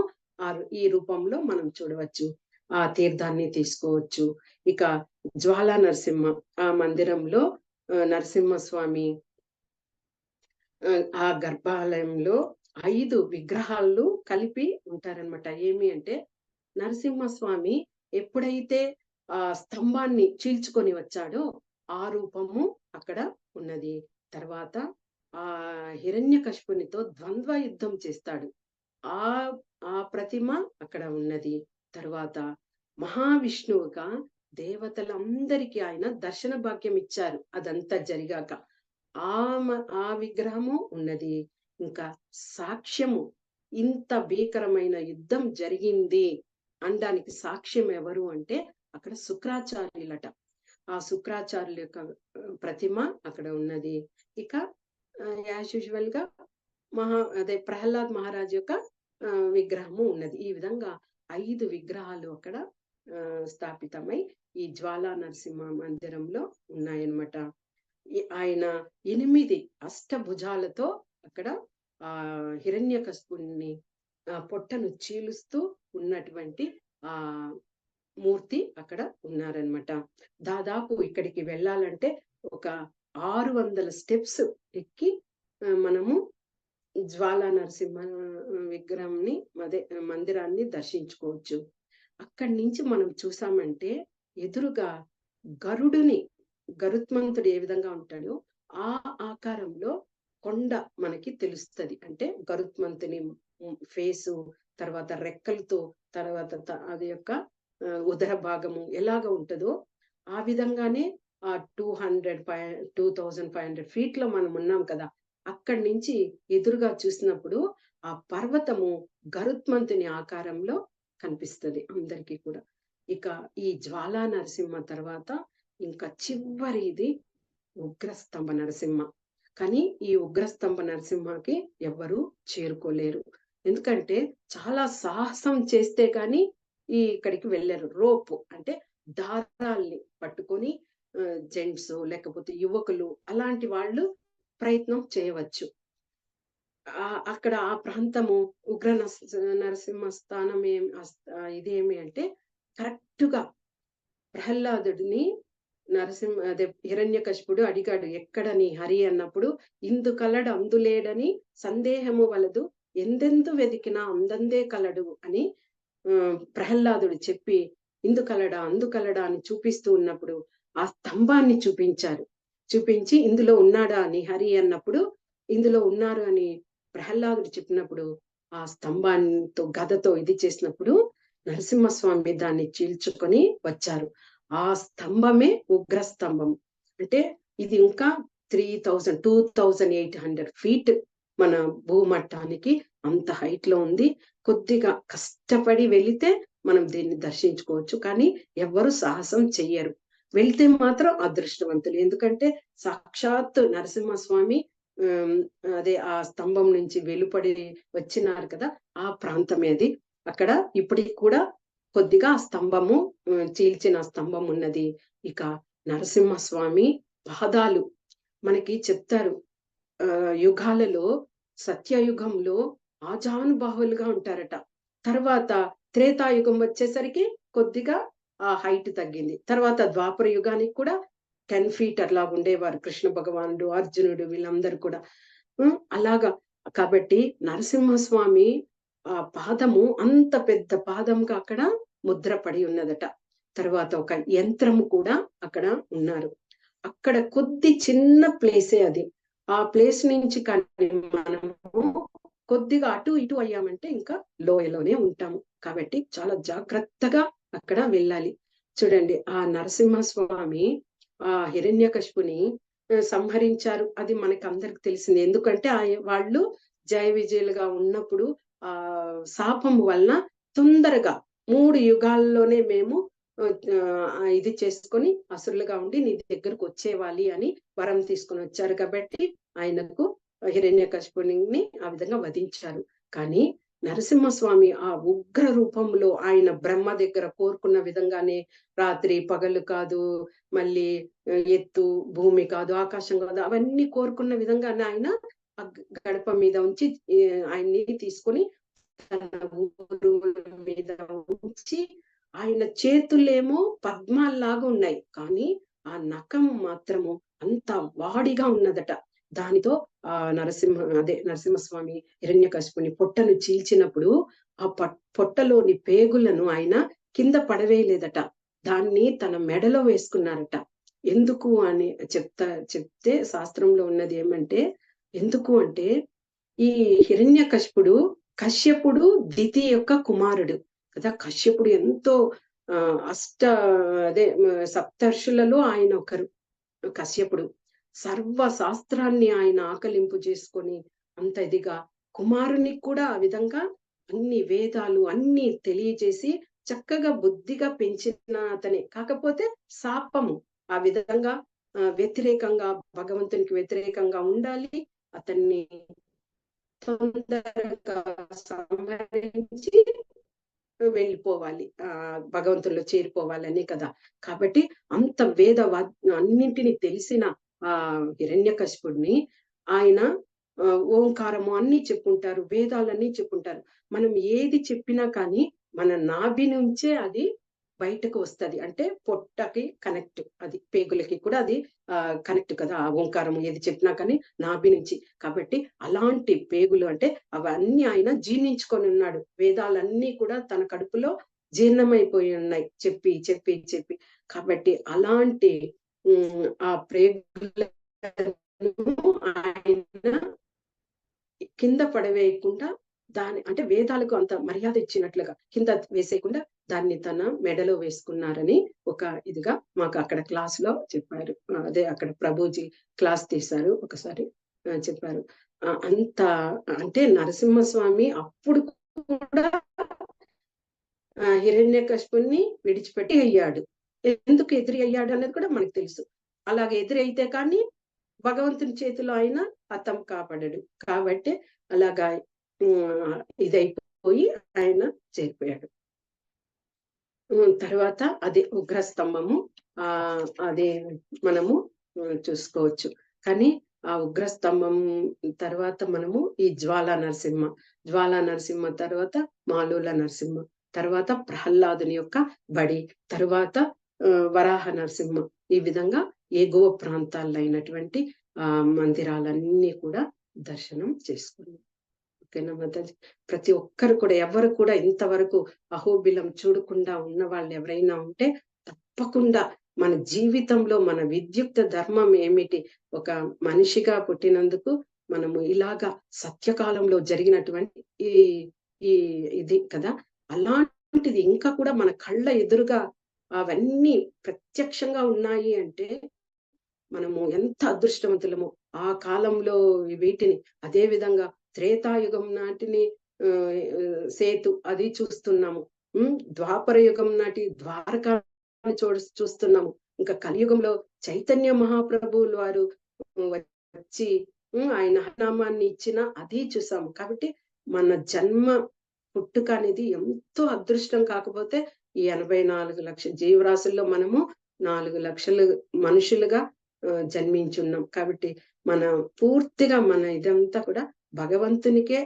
Speaker 1: ఈ రూపంలో మనం చూడవచ్చు. ఆ తీర్థాన్ని తీసుకోవచ్చు. ఇక జ్వాలా నరసింహ ఆ మందిరంలో నరసింహస్వామి ఆ గర్భాలయంలో 5 విగ్రహాలు కలిపి ఉంటారనమాట. ఏమి అంటే నరసింహస్వామి ఎప్పుడైతే ఆ స్తంభాన్ని చీల్చుకొని వచ్చాడో ఆ రూపము అక్కడ ఉన్నది. తర్వాత ఆ హిరణ్యకశిపునితో ద్వంద్వ యుద్ధం చేస్తాడు. ఆ ఆ ప్రతిమ అక్కడ ఉన్నది. తర్వాత మహావిష్ణువుగా దేవతలందరికీ ఆయన దర్శన భాగ్యం ఇచ్చారు అదంతా జరిగాక. ఆ విగ్రహము ఉన్నది. ఇంకా సాక్ష్యము ఇంత భీకరమైన యుద్ధం జరిగింది అనడానికి సాక్ష్యం ఎవరు అంటే అక్కడ శుక్రాచార్యులట. ఆ శుక్రాచార్యుల యొక్క ప్రతిమ అక్కడ ఉన్నది. ఇక యాజ్ యూజువల్ గా అదే ప్రహ్లాద్ మహారాజ్ యొక్క విగ్రహము ఉన్నది. ఈ విధంగా 5 విగ్రహాలు అక్కడ స్థాపితమై ఈ జ్వాలా నరసింహ మందిరంలో ఉన్నాయన్నమాట. ఆయన 8 అష్టభుజాలతో అక్కడ ఆ హిరణ్యకశిపుని పొట్టను చీలుస్తూ ఉన్నటువంటి ఆ మూర్తి అక్కడ ఉన్నారనమాట. దాదాపు ఇక్కడికి వెళ్ళాలంటే ఒక 600 స్టెప్స్ ఎక్కి మనము జ్వాలా నరసింహ విగ్రహంని అదే మందిరాన్ని దర్శించుకోవచ్చు. అక్కడి నుంచి మనం చూసామంటే ఎదురుగా గరుత్మంతుడు ఏ విధంగా ఉంటాడో ఆ ఆకారంలో కొండ మనకి తెలుస్తది. అంటే గరుత్మంతుని ఫేసు, తర్వాత రెక్కలతో, తర్వాత అది యొక్క ఉదర భాగము ఎలాగ ఉంటదో ఆ విధంగానే ఆ 2500 ఫీట్ లో మనం ఉన్నాం కదా. అక్కడి నుంచి ఎదురుగా చూసినప్పుడు ఆ పర్వతము గరుత్మంతుని ఆకారంలో కనిపిస్తది అందరికీ కూడా. ఇక ఈ జ్వాలా నరసింహ తర్వాత ఇంకా చివరిది ఉగ్రస్తంభ నరసింహ. కానీ ఈ ఉగ్రస్తంభ నరసింహకి ఎవ్వరూ చేరుకోలేరు. ఎందుకంటే చాలా సాహసం చేస్తే కానీ ఇక్కడికి వెళ్ళరు. రోప్ అంటే దారాల్ని పట్టుకొని జెంట్స్ లేకపోతే యువకులు అలాంటి వాళ్ళు ప్రయత్నం చేయవచ్చు. అక్కడ ఆ ప్రాంతము ఉగ్ర నరసింహ స్థానం ఇదేమి అంటే కరెక్ట్ గా ప్రహ్లాదుడిని అదే హిరణ్యకశిపుడు అడిగాడు ఎక్కడ నీ హరి అన్నప్పుడు ఇందు కలడు అందులేడని సందేహము వలదు ఎందెందు వెదికినా అందందే కలడు అని ప్రహ్లాదుడు చెప్పి ఇందుకలడా అందుకలడా అని చూపిస్తూ ఉన్నప్పుడు ఆ స్తంభాన్ని చూపించారు. చూపించి ఇందులో ఉన్నాడా నీ హరి అన్నప్పుడు ఇందులో ఉన్నారు అని ప్రహ్లాదుడు చెప్పినప్పుడు ఆ స్తంభాంతో గదతో ఇది చేసినప్పుడు నరసింహస్వామి దాన్ని చీల్చుకొని వచ్చారు. ఆ స్తంభమే ఉగ్ర స్తంభం. అంటే ఇది ఇంకా 2800 ఫీట్ మన భూమట్టానికి అంత హైట్ లో ఉంది. కొద్దిగా కష్టపడి వెళితే మనం దీన్ని దర్శించుకోవచ్చు. కానీ ఎవ్వరు సాహసం చెయ్యరు. వెళ్తే మాత్రం అదృష్టవంతులు. ఎందుకంటే సాక్షాత్ నరసింహస్వామి అదే ఆ స్తంభం నుంచి వెలుపడి వచ్చినారు కదా. ఆ ప్రాంతమే అది. అక్కడ ఇప్పటికి కూడా కొద్దిగా ఆ స్తంభము చీల్చిన స్తంభం ఉన్నది. ఇక నరసింహస్వామి పాదాలు మనకి చెప్తారు. యుగాలలో సత్యయుగంలో ఆజానుబాహులుగా ఉంటారట. తర్వాత త్రేతాయుగం వచ్చేసరికి కొద్దిగా ఆ హైట్ తగ్గింది. తర్వాత ద్వాపర యుగానికి కూడా 10 ఫీట్ అలా ఉండేవారు కృష్ణ భగవానుడు, అర్జునుడు వీళ్ళందరూ కూడా. అలాగా కాబట్టి నరసింహస్వామి పాదము అంత పెద్ద పాదంగా అక్కడ ముద్ర పడి ఉన్నదట. తర్వాత ఒక యంత్రము కూడా అక్కడ ఉన్నారు. అక్కడ కొద్ది చిన్న ప్లేసే అది. ఆ ప్లేస్ నుంచి కానీ మనము కొద్దిగా అటు ఇటు అయ్యామంటే ఇంకా లోయలోనే ఉంటాము. కాబట్టి చాలా జాగ్రత్తగా అక్కడ వెళ్ళాలి. చూడండి ఆ నరసింహస్వామి ఆ హిరణ్యకశిపుని సంహరించారు. అది మనకి అందరికి తెలిసింది. ఎందుకంటే వాళ్ళు జయ విజయులుగా ఉన్నప్పుడు ఆ శాపం వలన తొందరగా 3 యుగాల్లోనే మేము ఇది చేసుకొని అసురులుగా ఉండి నీ దగ్గరకు వచ్చేవాలి అని వరం తీసుకొని వచ్చారు కాబట్టి ఆయనకు హిరణ్యకశిపుని ఆ విధంగా వధించారు. కానీ నరసింహస్వామి ఆ ఉగ్ర రూపంలో ఆయన బ్రహ్మ దగ్గర కోరుకున్న విధంగానే రాత్రి పగలు కాదు, మళ్ళీ ఎత్తు భూమి కాదు, ఆకాశం కాదు, అవన్నీ కోరుకున్న విధంగానే ఆయన గడప మీద ఉంచి ఆయన్ని తీసుకొని తన ఊరు మీద ఉంచి ఆయన చేతులేమో పద్మాల్లాగా ఉన్నాయి. కానీ ఆ నఖం మాత్రము అంత వాడిగా ఉన్నదట. దానితో ఆ నరసింహస్వామి హిరణ్యకశిపుని పొట్టను చీల్చినప్పుడు ఆ పొట్టలోని పేగులను ఆయన కింద పడవేయలేదట. దాన్ని తన మెడలో వేసుకున్నారట. ఎందుకు అని చెప్తే శాస్త్రంలో ఉన్నది ఏమంటే, ఎందుకు అంటే ఈ హిరణ్యకశిపుడు కశ్యపుడు దితి యొక్క కుమారుడు కదా. కశ్యపుడు ఎంతో సప్తర్షులలో ఆయన ఒకరు. కశ్యపుడు సర్వ శాస్త్రాన్ని ఆయన ఆకలింపు చేసుకొని అంత ఇదిగా కుమారునికి కూడా ఆ విధంగా అన్ని వేదాలు అన్ని తెలియజేసి చక్కగా బుద్ధిగా పెంచిన అతనే. కాకపోతే శాపము ఆ విధంగా వ్యతిరేకంగా భగవంతునికి వ్యతిరేకంగా ఉండాలి, అతన్ని తొందరగా సంహరించి వెళ్ళిపోవాలి, భగవంతుల్లో చేరిపోవాలని కదా. కాబట్టి అంత అన్నింటినీ తెలిసిన ఆ హిరణ్యకశిపుడిని ఆయన ఓంకారము అన్ని చెప్పుంటారు, వేదాలన్నీ చెప్పుంటారు. మనం ఏది చెప్పినా కానీ మన నాభి నుంచే అది బయటకు వస్తది. అంటే పొట్టకి కనెక్ట్, అది పేగులకి కూడా అది కనెక్ట్ కదా. ఆ ఓంకారం ఏది చెప్పినా కానీ నాభి నుంచి. కాబట్టి అలాంటి పేగులు అంటే అవన్నీ ఆయన జీర్ణించుకొని ఉన్నాడు. వేదాలన్నీ కూడా తన కడుపులో జీర్ణమైపోయి ఉన్నాయి చెప్పి చెప్పి చెప్పి. కాబట్టి అలాంటి ఆ పేగులను ఆయన కింద పడవేయకుండా అంటే వేదాలకు అంత మర్యాద ఇచ్చినట్లుగా కింద వేసేయకుండా దాన్ని తన మెడలో వేసుకున్నారని ఒక ఇదిగా మాకు అక్కడ క్లాస్ లో చెప్పారు. అదే అక్కడ ప్రభుజీ క్లాస్ తీశారు ఒకసారి చెప్పారు. అంత అంటే నరసింహస్వామి అప్పుడు కూడా హిరణ్యకశిపుని విడిచిపెట్టి అయ్యాడు. ఎందుకు ఎదురు అయ్యాడు అనేది కూడా మనకు తెలుసు. అలాగే ఎదురు అయితే కానీ భగవంతుని చేతిలో ఆయన హతం కాపాడాడు. కాబట్టి అలాగా ఇదైపోయి ఆయన చేరిపోయాడు. తర్వాత అదే ఉగ్రస్తంభము అదే మనము చూసుకోవచ్చు. కానీ ఆ ఉగ్రస్తంభం తర్వాత మనము ఈ జ్వాలా నరసింహ తర్వాత మాలోల నరసింహ, తర్వాత ప్రహ్లాదుని యొక్క బడి, తర్వాత వరాహ నరసింహ, ఈ విధంగా ఎగువ ప్రాంతాల్లో అయినటువంటి మందిరాలన్నీ కూడా దర్శనం చేసుకున్నాం. ఓకేనా మాతాజీ? ప్రతి ఒక్కరు కూడా ఎవరు కూడా ఇంతవరకు అహోబిలం చూడకుండా ఉన్న వాళ్ళు ఎవరైనా ఉంటే తప్పకుండా మన జీవితంలో మన విద్యుక్త ధర్మం ఏమిటి, ఒక మనిషిగా పుట్టినందుకు మనము ఇలాగా సత్యకాలంలో జరిగినటువంటి ఈ ఇది కదా, అలాంటిది ఇంకా కూడా మన కళ్ళ ఎదురుగా అవన్నీ ప్రత్యక్షంగా ఉన్నాయి అంటే మనము ఎంత అదృష్టవంతులము. ఆ కాలంలో వీటిని అదే విధంగా త్రేతాయుగం నాటిని సేతు అది చూస్తున్నాము. ద్వాపర యుగం నాటి ద్వారకా చూస్తున్నాము. ఇంకా కలియుగంలో చైతన్య మహాప్రభువులు వారు వచ్చి ఆయన నామాన్ని ఇచ్చిన అది చూసాము. కాబట్టి మన జన్మ పుట్టుక అనేది ఎంతో అదృష్టం. కాకపోతే ఈ 84 లక్షల జీవరాశుల్లో మనము 4 లక్షలు మనుషులుగా జన్మించున్నాం. కాబట్టి మన పూర్తిగా మన ఇదంతా కూడా భగవంతునికే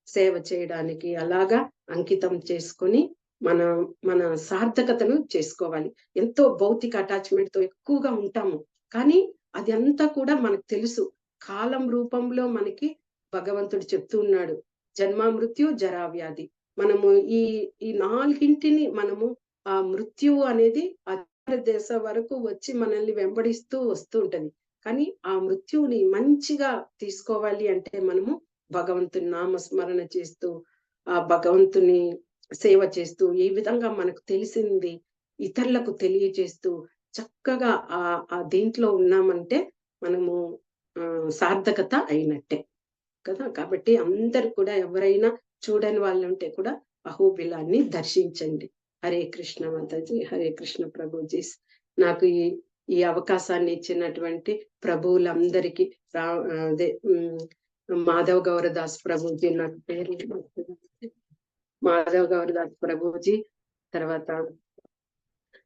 Speaker 1: సేవ చేయడానికి అలాగా అంకితం చేసుకొని మన మన సార్థకతను చేసుకోవాలి. ఎంతో భౌతిక అటాచ్‌మెంట్‌తో ఎక్కువగా ఉంటాము. కానీ అది అంతా కూడా మనకు తెలుసు. కాలం రూపంలో మనకి భగవంతుడు చెప్తూ ఉన్నాడు. జన్మ, మృత్యు, జరా, వ్యాధి. మనము ఈ ఈ నాలుగింటిని మనము ఆ మృత్యువు అనేది దశ వరకు వచ్చి మనల్ని వెంబడిస్తూ వస్తూ ఉంటది. కానీ ఆ మృత్యువుని మంచిగా తీసుకోవాలి అంటే మనము భగవంతుని నామస్మరణ చేస్తూ, ఆ భగవంతుని సేవ చేస్తూ, ఈ విధంగా మనకు తెలిసింది ఇతరులకు తెలియజేస్తూ చక్కగా ఆ దీంట్లో ఉన్నామంటే మనము సార్థకత అయినట్టే కదా! కాబట్టి అందరూ కూడా ఎవరైనా చూడని వాళ్ళుంటే కూడా అహోబిలాన్ని దర్శించండి. హరే కృష్ణ మాతాజీ, హరే కృష్ణ ప్రభుజీ. నాకు ఈ అవకాశాన్ని ఇచ్చినటువంటి ప్రభువులందరికీ అదే మాధవ్ గౌరదాస్ ప్రభుజీ, నాకు పేరు మాధవ్ గౌరదాస్ ప్రభుజీ,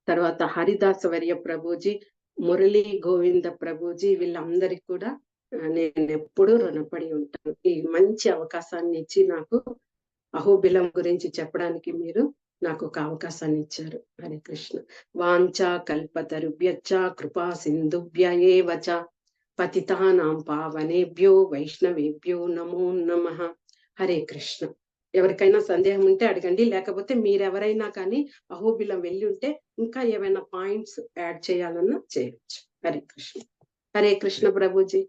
Speaker 1: తర్వాత హరిదాస్ వర్య ప్రభుజీ, మురళీ గోవింద ప్రభుజీ, వీళ్ళందరికీ కూడా నేను ఎప్పుడూ రుణపడి ఉంటాను. ఈ మంచి అవకాశాన్ని ఇచ్చి నాకు అహోబిలం గురించి చెప్పడానికి మీరు నాకు ఒక అవకాశాన్ని ఇచ్చారు. హరే కృష్ణ. వాంఛా కల్పతరుభ్యశ్చ కృపా సింధుభ్య ఏవ చ పతితానాం పావనేభ్యో వైష్ణవేభ్యో నమో నమః. హరే కృష్ణ. ఎవరికైనా సందేహం ఉంటే అడగండి, లేకపోతే మీరెవరైనా కానీ అహోబిలం వెళ్ళి ఉంటే ఇంకా ఏమైనా పాయింట్స్ యాడ్ చేయాలన్నా చేయొచ్చు. హరే కృష్ణ. హరే కృష్ణ ప్రభుజీ.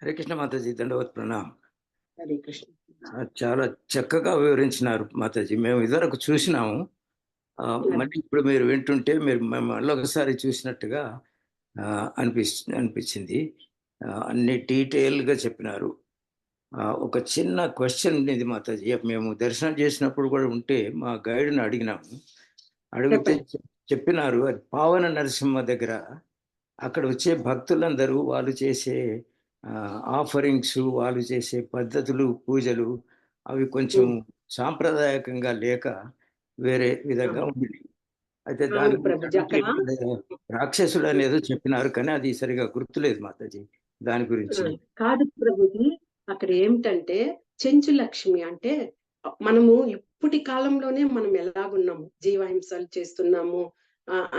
Speaker 2: హరే కృష్ణ మాతాజీ, దండవత్ ప్రణామ్.
Speaker 1: హరే కృష్ణ. చాలా
Speaker 2: చక్కగా వివరించినారు మాతాజీ. మేము ఇదివరకు చూసినాము, మళ్ళీ ఇప్పుడు మీరు వింటుంటే మీరు మళ్ళీ ఒకసారి చూసినట్టుగా అనిపించింది. అన్ని డీటెయిల్గా చెప్పినారు. ఒక చిన్న క్వశ్చన్ ఇది మాతాజీ. మేము దర్శనం చేసినప్పుడు కూడా ఉంటే మా గైడ్ని అడిగినాము. అడిగితే చెప్పినారు, అది పావన నరసింహ దగ్గర అక్కడ వచ్చే భక్తులందరూ వాళ్ళు చేసే ఆఫరింగ్స్, వాళ్ళు చేసే పద్ధతులు, పూజలు అవి కొంచెం సాంప్రదాయకంగా లేక వేరే విధంగా ఉంది. అయితే దాని రాక్షసుడు అనేదో చెప్పినారు, కానీ అది సరిగా గుర్తులేదు మాతాజీ. దాని గురించి
Speaker 1: కాదు ప్రభుజీ, అక్కడ ఏమిటంటే చెంచు లక్ష్మి అంటే మనము ఇప్పటి కాలంలోనే మనం ఎలాగున్నాము, జీవహింసలు చేస్తున్నాము,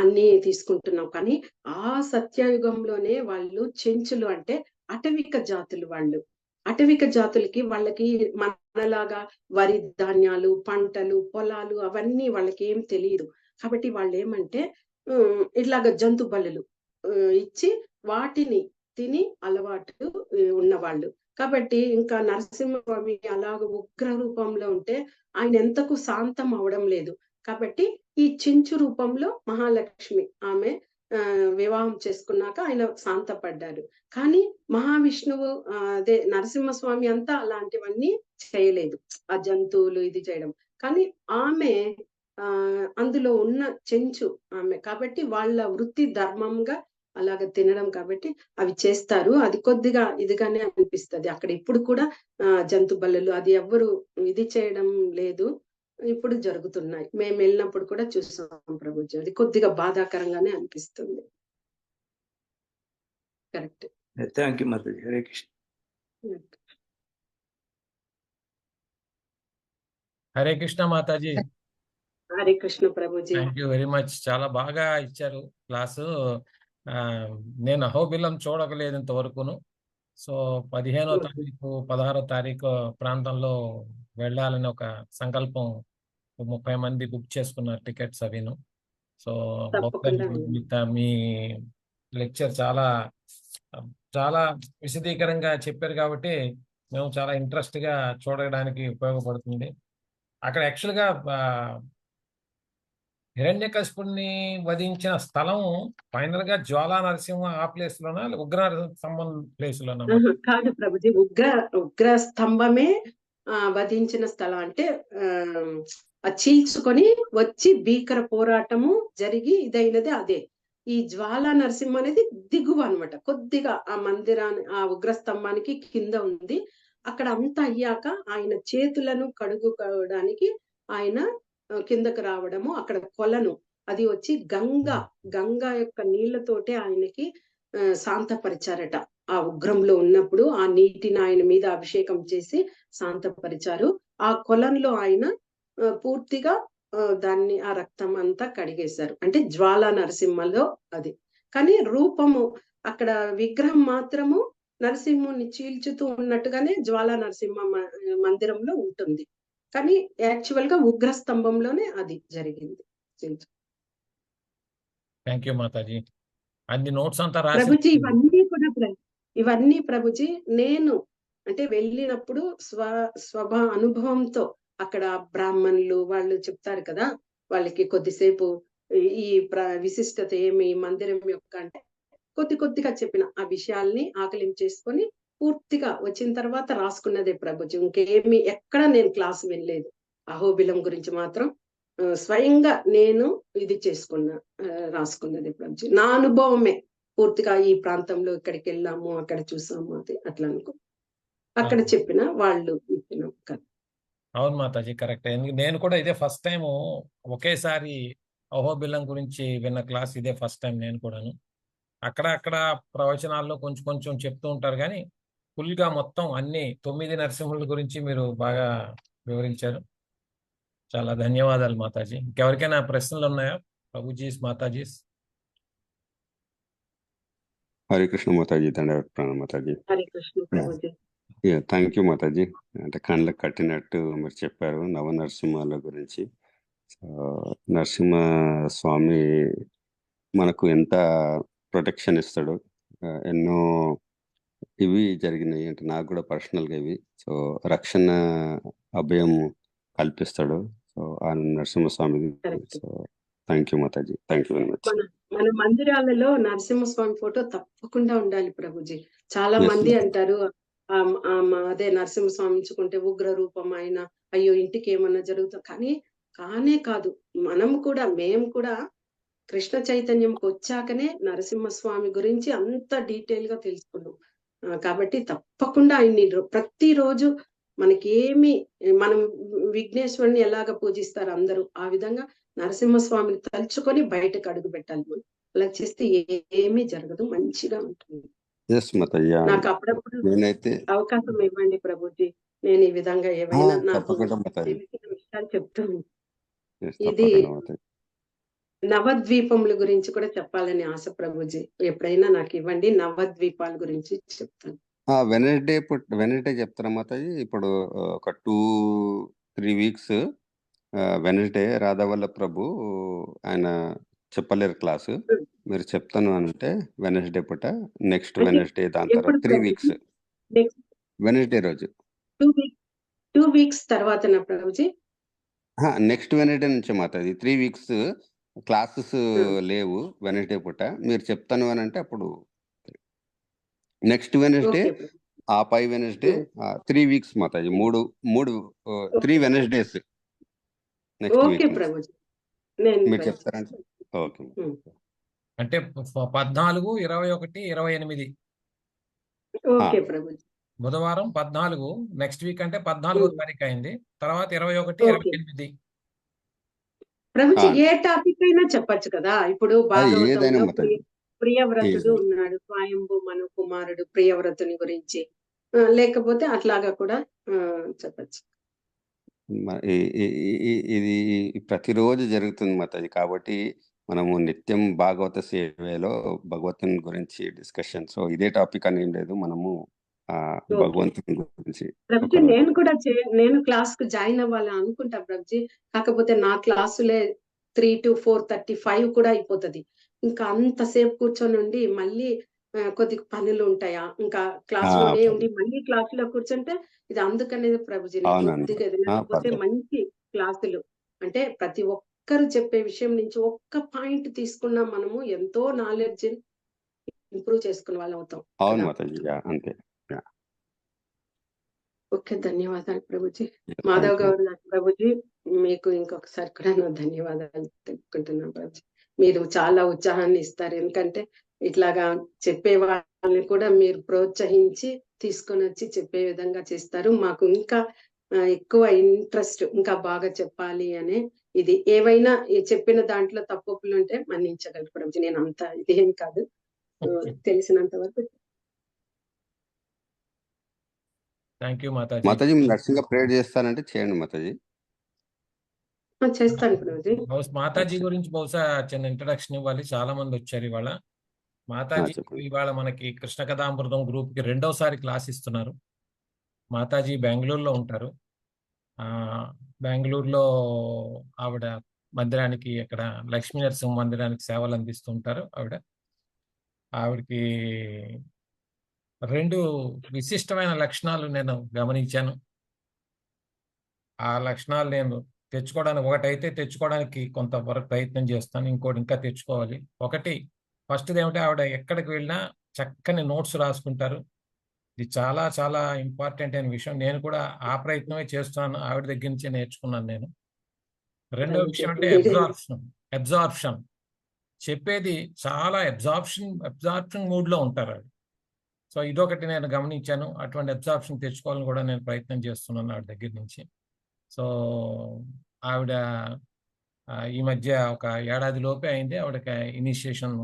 Speaker 1: అన్ని తీసుకుంటున్నాం. కానీ ఆ సత్యయుగంలోనే వాళ్ళు చెంచులు అంటే అటవిక జాతులు. వాళ్ళు అటవిక జాతులకి వాళ్ళకి మనలాగా వరి ధాన్యాలు, పంటలు, పొలాలు అవన్నీ వాళ్ళకి ఏం తెలియదు. కాబట్టి వాళ్ళు ఏమంటే ఇట్లాగ జంతు బలులు ఇచ్చి వాటిని తిని అలవాటు ఉన్నవాళ్ళు. కాబట్టి ఇంకా నరసింహస్వామి అలాగ ఉగ్ర రూపంలో ఉంటే ఆయన ఎంతకు శాంతం అవడం లేదు. కాబట్టి ఈ చెంచు రూపంలో మహాలక్ష్మి ఆమె వివాహం చేసుకున్నాక ఆయన శాంతపడ్డారు. కానీ మహావిష్ణువు అదే నరసింహస్వామి అంతా అలాంటివన్నీ చేయలేదు, ఆ జంతువులు ఇది చేయడం. కానీ ఆమె అందులో ఉన్న చెంచు ఆమె, కాబట్టి వాళ్ళ వృత్తి ధర్మంగా అలాగ తినడం కాబట్టి అవి చేస్తారు. అది కొద్దిగా ఇదిగానే అనిపిస్తుంది అక్కడ. ఇప్పుడు కూడా జంతు బలులు అది ఎవ్వరు ఇది చేయడం లేదు, ఇప్పుడు జరుగుతున్నాయి. మేము వెళ్ళినప్పుడు కూడా చూస్తాం ప్రభుజీ. అది కొద్దిగా బాధాకరంగానే అనిపిస్తుంది. Correct.
Speaker 2: Thank you Mataji. Hare Krishna.
Speaker 3: Hare Krishna Mataji.
Speaker 1: Hare Krishna Prabhuji.
Speaker 3: Thank you very much. చాలా బాగా ఇచ్చారు క్లాసు. నేను అహోబిలం చూడకలేదు ఇంతవరకును. సో 15వ తారీఖు 16వ తారీఖు ప్రాంతంలో వెళ్ళాలని ఒక సంకల్పం, 30 మంది బుక్ చేసుకున్నారు టికెట్స్ అవిను. సో మీ లెక్చర్ చాలా చాలా విశదీకరంగా చెప్పారు కాబట్టి మేము చాలా ఇంట్రెస్ట్గా చూడడానికి ఉపయోగపడుతుంది. అక్కడ యాక్చువల్గా హిరణ్యకశిపుణ్ణి వధించిన స్థలం ఫైనల్ గా జ్వాలా నరసింహ ఆ ప్లేస్ లోనా, ఉగ్ర స్తంభం ప్లేస్ లోనా?
Speaker 1: కాదు ప్రభుజీ, ఉగ్ర స్తంభమే వధించిన స్థలం. అంటే చీల్చుకొని వచ్చి భీకర పోరాటము జరిగి ఇదైనది అదే. ఈ జ్వాలా నరసింహ అనేది దిగువ అనమాట, కొద్దిగా ఆ మందిరాన్ని ఆ ఉగ్రస్తంభానికి కింద ఉంది. అక్కడ అంతా అయ్యాక ఆయన చేతులను కడుగుకోవడానికి ఆయన కిందకు రావడము, అక్కడ కొలను అది వచ్చి గంగా యొక్క నీళ్లతోటే ఆయనకి శాంతపరిచారట. ఆ ఉగ్రంలో ఉన్నప్పుడు ఆ నీటిని ఆయన మీద అభిషేకం చేసి శాంతపరిచారు. ఆ కొలంలో ఆయన పూర్తిగా దాన్ని ఆ రక్తం అంతా కడిగేశారు. అంటే జ్వాలా నరసింహలో అది. కానీ రూపము అక్కడ విగ్రహం మాత్రము నరసింహుని చీల్చుతూ ఉన్నట్టుగానే జ్వాలా నరసింహ మందిరంలో ఉంటుంది. కానీ యాక్చువల్ గా ఉగ్ర స్తంభంలోనే అది జరిగింది.
Speaker 3: Thank you Mataji. అన్ని నోట్స్ అంతా రాసి
Speaker 1: ప్రభుజీ ఇవన్నీ ప్రభుజీ నేను అంటే వెళ్ళినప్పుడు అనుభవంతో అక్కడ బ్రాహ్మణులు వాళ్ళు చెప్తారు కదా, వాళ్ళకి కొద్దిసేపు ఈ విశిష్టత ఏమి మందిరం యొక్క అంటే కొద్దిగా చెప్పిన ఆ విషయాల్ని ఆకలించేసుకొని పూర్తిగా వచ్చిన తర్వాత రాసుకున్నదే ప్రభుజీ. ఇంకేమి ఎక్కడ నేను క్లాస్ వినలేదు. అహోబిలం గురించి మాత్రం స్వయంగా నేను ఇది రాసుకున్నది ప్రభుజీ. నా అనుభవమే పూర్తిగా ఈ ప్రాంతంలో ఇక్కడికి వెళ్ళాము, అక్కడ చూసాము, అది అట్లా అనుకో అక్కడ చెప్పిన వాళ్ళు ఇచ్చిన కదా.
Speaker 3: అవును మాతాజీ, కరెక్ట్. నేను కూడా ఇదే ఫస్ట్ టైం ఒకేసారి అహోబిలం గురించి విన్న క్లాస్ ఇదే ఫస్ట్ టైం నేను కూడాను. అక్కడ ప్రవచనాల్లో కొంచెం చెప్తూ ఉంటారు, కానీ ఫుల్గా మొత్తం అన్ని 9 నరసింహుల గురించి మీరు బాగా వివరించారు. చాలా ధన్యవాదాలు మాతాజీ. ఇంకెవరికైనా ప్రశ్నలు ఉన్నాయా ప్రభుజీస్, మాతాజీస్?
Speaker 4: హరే కృష్ణ మాతాజీ, దండవత్ ప్రణామం మాతాజీ.
Speaker 1: హరే కృష్ణ ప్రభుజీ.
Speaker 4: Thank you Mataji. అంటే కళ్ళకు కట్టినట్టు మీరు చెప్పారు నవ నరసింహాల గురించి. నరసింహ స్వామి మనకు ఎంత ప్రొటెక్షన్ ఇస్తాడు. ఎన్నో ఇవి జరిగినాయి అంటే నాకు కూడా పర్సనల్గా ఇవి. సో రక్షణ అభయం కల్పిస్తాడు. సో ఆ Narasimhaswamy. So thank you Mataji, thank you very much.
Speaker 1: మన మందిరాలలో నరసింహస్వామి ఫోటో తప్పకుండా ఉండాలి ప్రభుజీ. చాలా మంది అంటారు అదే నరసింహస్వామి ఉంచుకుంటే ఉగ్ర రూపం ఆయన, అయ్యో ఇంటికి ఏమన్నా జరుగుతుంది. కానే కాదు, మేము కూడా కృష్ణ చైతన్యంకి వచ్చాకనే నరసింహస్వామి గురించి అంత డీటెయిల్ గా తెలుసుకున్నాం. కాబట్టి తప్పకుండా ఆయన్ని ప్రతిరోజు మనం విఘ్నేశ్వరుని ఎలాగ పూజిస్తారు అందరూ, ఆ విధంగా నరసింహస్వామిని తలుచుకొని బయటకు అడుగు పెట్టాలి. మనం అలా చేస్తే ఏమీ జరగదు, మంచిగా ఉంటుంది. నాకు అప్పుడప్పుడు అవకాశం ఇవ్వండి ప్రభుజీ, నేను ఈ విధంగా ఏవైనా నాకు తెలిసిన విషయాలు చెప్తాను. ఇది నవద్వీపముల గురించి కూడా చెప్పాలని ఆశ ప్రభుజీ. ఎప్పుడైనా నాకు ఇవ్వండి, నవద్వీపాల గురించి చెప్తాను.
Speaker 4: వెనస్డే చెప్తారా మాతాజీ? ఇప్పుడు ఒక 2-3 వీక్స్ వెనస్డే రాధావల్ల ప్రభు ఆయన చెప్పలేరు క్లాసు, మీరు చెప్తాను అంటే వెనస్డే పూట, నెక్స్ట్ వెనస్డే, దాని తర్వాత 3 వీక్స్ వెనస్డే రోజు
Speaker 1: 2 వీక్స్ తర్వాత ప్రభుజీ
Speaker 4: నెక్స్ట్ వెనస్డే నుంచి మాతాజీ 3 వీక్స్ క్లాసెస్ లేవు వెనస్డే పూట. మీరు చెప్తాను అని అంటే అప్పుడు నెక్స్ట్ వెనస్డే, ఆ పై Wednesday, 3 weeks Mataji. 3 Wednesdays next week మీరు చెప్తారంటే. ఓకే
Speaker 3: అంటే 14, 21, 28 బుధవారం 14, నెక్స్ట్ వీక్ అంటే 14వ తారీఖు అయింది. తర్వాత 21, 28
Speaker 1: ప్రభుజీ. ఏ టాపిక్ అయినా చెప్పచ్చు కదా. ఇప్పుడు భాగవతంలో ప్రియవ్రతుడు ఉన్నాడు, స్వయంభూ మన కుమారుడు ప్రియవ్రతుని గురించి, లేకపోతే అట్లాగా కూడా చెప్పచ్చు.
Speaker 4: ఇది ప్రతిరోజు జరుగుతుంది మాతాజీ. కాబట్టి మనము నిత్యం భాగవత సేవలో భగవంతుని గురించి డిస్కషన్. సో ఇదే టాపిక్ అని ఏం లేదు, మనము భగవంతుని గురించి.
Speaker 1: ప్రభుజీ నేను క్లాస్ కు జాయిన్ అవ్వాలని అనుకుంటా ప్రభుజీ. కాకపోతే నా క్లాసులే 3 to 4:35 కూడా అయిపోతుంది. ఇంకా అంతసేపు కూర్చొని ఉండి మళ్ళీ కొద్ది పనులు ఉంటాయా, ఇంకా క్లాస్ లోనే ఉండి మళ్ళీ క్లాస్ లో కూర్చుంటే ఇది అందుకనేది ప్రభుజీ. కొద్దిగా లేకపోతే మంచి క్లాసులు అంటే ప్రతి ఒక్కరు చెప్పే విషయం నుంచి ఒక్క పాయింట్ తీసుకున్నా మనము ఎంతో నాలెడ్జ్ ఇంప్రూవ్ చేసుకునే వాళ్ళు అవుతాం.
Speaker 4: అంతే.
Speaker 1: ఓకే, ధన్యవాదాలు ప్రభుజీ. మాధవ్ గౌడ్ ప్రభుజీ, మీకు ఇంకొకసారి కూడా నా ధన్యవాదాలు తెలుపుకుంటున్నాను ప్రభుజీ. మీరు చాలా ఉత్సాహాన్ని ఇస్తారు, ఎందుకంటే ఇట్లాగా చెప్పే వాళ్ళని కూడా మీరు ప్రోత్సహించి తీసుకొని వచ్చి చెప్పే విధంగా చేస్తారు. మాకు ఇంకా ఎక్కువ ఇంట్రెస్ట్ ఇంకా బాగా చెప్పాలి అనే ఇది. ఏవైనా చెప్పిన దాంట్లో తప్పులు ఉంటే మన్నించగలరు ప్రభుజీ. నేను అంత ఇదేం కాదు, తెలిసినంత వరకు.
Speaker 3: Thank you Mataji.
Speaker 4: మాతాజీ మీరు నర్సింగ్ ప్రేయర్ చేస్తానంటే చేయండి మాతాజీ.
Speaker 1: చేస్తాను ప్రభుజీ.
Speaker 3: మాతాజీ గురించి బహుశా చిన్న ఇంట్రడక్షన్ ఇవ్వాలి. చాలా మంది వచ్చారు ఇవాళ. మాతాజీ
Speaker 4: చెప్పండి.
Speaker 3: ఇవాళ మనకి కృష్ణ కథామృతం గ్రూప్ కి 2వసారి క్లాస్ ఇస్తున్నారు. మాతాజీ బెంగళూరులో ఉంటారు. బెంగళూరులో ఆవిడ మందిరానికి, అక్కడ లక్ష్మీ నరసింహ మందిరానికి సేవలు అందిస్తుంటారు. ఆవిడకి 2 విశిష్టమైన లక్షణాలు నేను గమనించాను. ఆ లక్షణాలు నేను తెచ్చుకోవడానికి, ఒకటైతే తెచ్చుకోవడానికి కొంతవరకు ప్రయత్నం చేస్తాను, ఇంకోటి ఇంకా తెచ్చుకోవాలి. ఒకటి ఫస్ట్ది ఏమిటంటే, ఆవిడ ఎక్కడికి వెళ్ళినా చక్కని నోట్స్ రాసుకుంటారు. ఇది చాలా చాలా ఇంపార్టెంట్ అయిన విషయం. నేను కూడా ఆ ప్రయత్నమే చేస్తున్నాను, ఆవిడ దగ్గర నుంచే నేర్చుకున్నాను నేను. రెండో విషయం అంటే అబ్జార్ప్షన్. చెప్పేది చాలా అబ్జార్ప్షన్ మూడ్ లో ఉంటారు ఆవిడ. సో ఇదొకటి నేను గమనించాను. అటువంటి అబ్జార్ప్షన్ తెచ్చుకోవాలని కూడా నేను ప్రయత్నం చేస్తున్నాను ఆవిడ దగ్గర నుంచి. సో ఆవిడ ఈ మధ్య ఒక ఏడాది లోపే అయింది ఆవిడకి ఇనిషియేషన్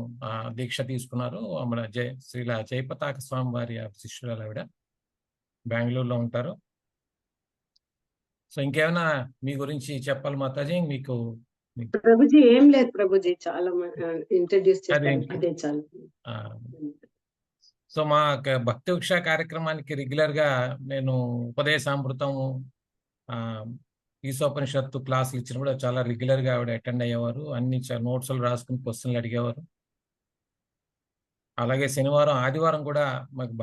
Speaker 3: దీక్ష తీసుకున్నారు. ఆవిడ శ్రీల జయపతాక స్వామి వారి శిష్యురాలు ఆవిడ. బెంగళూరులో ఉంటారు. సో ఇంకేమైనా మీ గురించి చెప్పాలి మాతాజీ? మీకు
Speaker 1: ప్రభుజీ ఏం లేదు ప్రభుజీ, చాలా ఇంట్రడ్యూస్ చేశారు, అదే చాలు.
Speaker 3: సో మా భక్తి వృక్ష కార్యక్రమానికి రెగ్యులర్ గా నేను ఉపదేశామృతము, ఈశోపనిషత్తు క్లాసులు ఇచ్చినప్పుడు చాలా రెగ్యులర్ గా ఆవిడ అటెండ్ అయ్యేవారు. అన్ని నోట్స్లు రాసుకుని క్వశ్చన్లు అడిగేవారు. అలాగే శనివారం ఆదివారం కూడా మాకు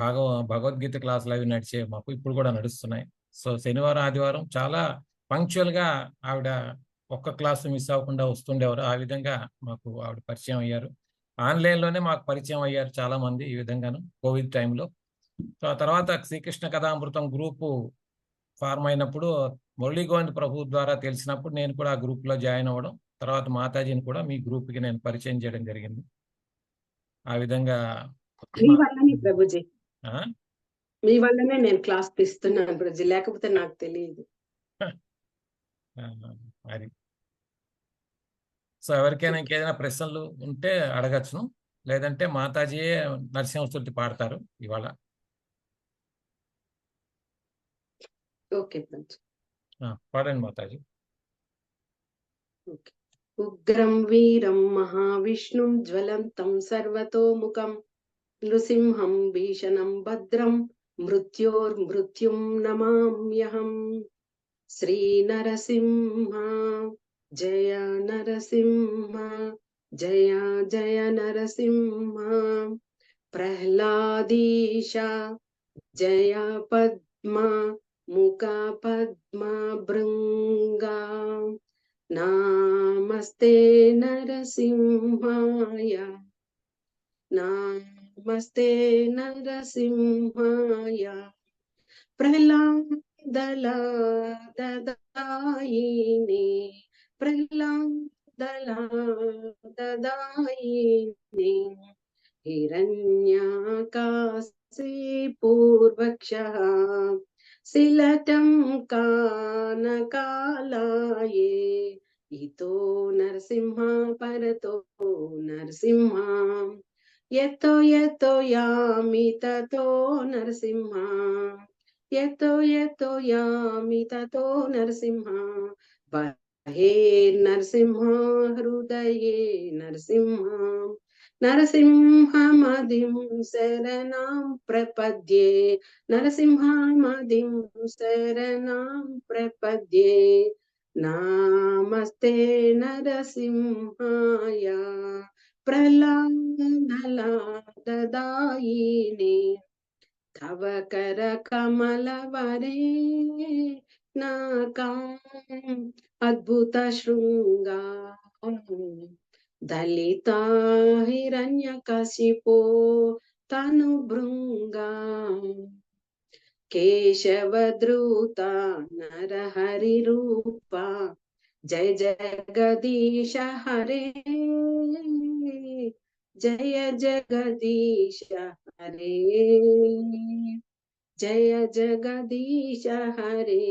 Speaker 3: భగవద్గీత క్లాసులు అవి నడిచే, మాకు ఇప్పుడు కూడా నడుస్తున్నాయి. సో శనివారం ఆదివారం చాలా పంక్చువల్ గా ఆవిడ ఒక్క క్లాసు మిస్ అవ్వకుండా వస్తుండేవారు. ఆ విధంగా మాకు ఆవిడ పరిచయం అయ్యారు. ఆన్లైన్ లోనే మాకు పరిచయం అయ్యారు చాలా మంది ఈ విధంగాను కోవిడ్ టైంలో. సో ఆ తర్వాత శ్రీకృష్ణ కథామృతం గ్రూపు ఫార్మ్ అయినప్పుడు మురళీ గోవింద్ ప్రభు ద్వారా తెలిసినప్పుడు నేను కూడా ఆ గ్రూప్ లో జాయిన్ అవ్వడం, తర్వాత మాతాజీని కూడా మీ గ్రూప్ కి నేను పరిచయం చేయడం జరిగింది. ఆ విధంగా
Speaker 1: మీ వల్లనే ప్రభుజీ, మీ వల్లనే నేను క్లాస్ తీస్తున్నాను ప్రభుజీ, లేకపోతే నాకు తెలియదు.
Speaker 3: అది. సో ఎవరికైనా ఇంకేదైనా ప్రశ్నలు ఉంటే అడగచ్చును, లేదంటే మాతాజీయే నరసింహస్తుతి పాడతారు ఇవాళ.
Speaker 1: ఓకే
Speaker 3: పాడండి మాతాజీ.
Speaker 1: ఉగ్రం వీరం మహావిష్ణుం జ్వలంతం సర్వతోముఖం నృసింహం భీషణం భద్రం మృత్యోర్మృత్యుం నమామ్యహం. శ్రీ నరసింహ జయ నరసింహ, జయ జయ నరసింహ. ప్రహ్లాదీశ జయ పద్మ ముఖ పద్మ భృంగా. నమస్తే నరసింహాయ, నమస్తే నరసింహాయ. ప్రహ్లాదలాదదాయిని, ప్రహ్లాదలాదదాయిని. హిరణ్యకాశీపూర్వక్షః శిలటం కానకాలాయే. ఇతో నరసింహ పరతో నరసింహ, యతో యతో యామి తతో నరసింహ, యతో యతో యామి తతో నరసింహ. బహే నరసింహ హృదయే నరసింహ, నరసింహమదిం శరణాం ప్రపద్యే, నరసింహమదిం శరణాం ప్రపద్యే. నమస్తే నరసింహాయ ప్రహ్లాదలాదదాయిని. తవ కర కమలవరే నాకా అద్భుత శృంగా. దళిత హిరణ్యకశిపో తను భృంగా. కేశవద్రుత నరహరి రూప, జయ జగదీశ హరే, జయ జగదీశ హరే. జయ జగదీశ హరే.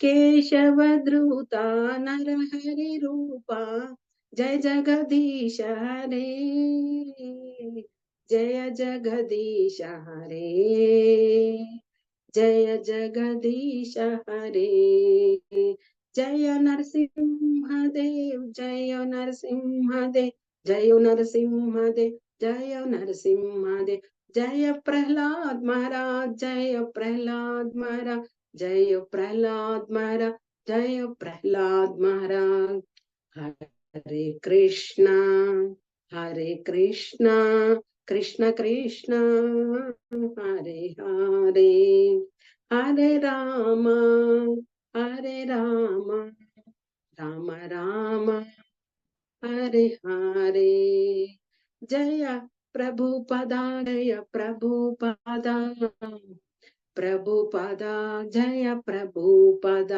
Speaker 1: కేశవ ధృత నరహరి రూప జయ జగదీశ హరే. జయ జగదీశ హరే. జయ జగదీశ హరే. జయ నరసింహదేవ్ జయ నరసింహదేవ్ జయ నరసింహదేవ్ జయ నరసింహదేవ్. జయ ప్రహ్లాద్ మహారాజ్ జయ ప్రహ్లాద్ మహారాజ్ జయ ప్రహ్లాద్ మహారాజ్ జయ ప్రహ్లాద్ మహారాజ్. హరే కృష్ణ కృష్ణ కృష్ణ హరే హరే. హరే రామ రామ రామ హరే హరే. జయ ప్రభుపద జయ ప్రభుపద ప్రభుపద జయ ప్రభుపద.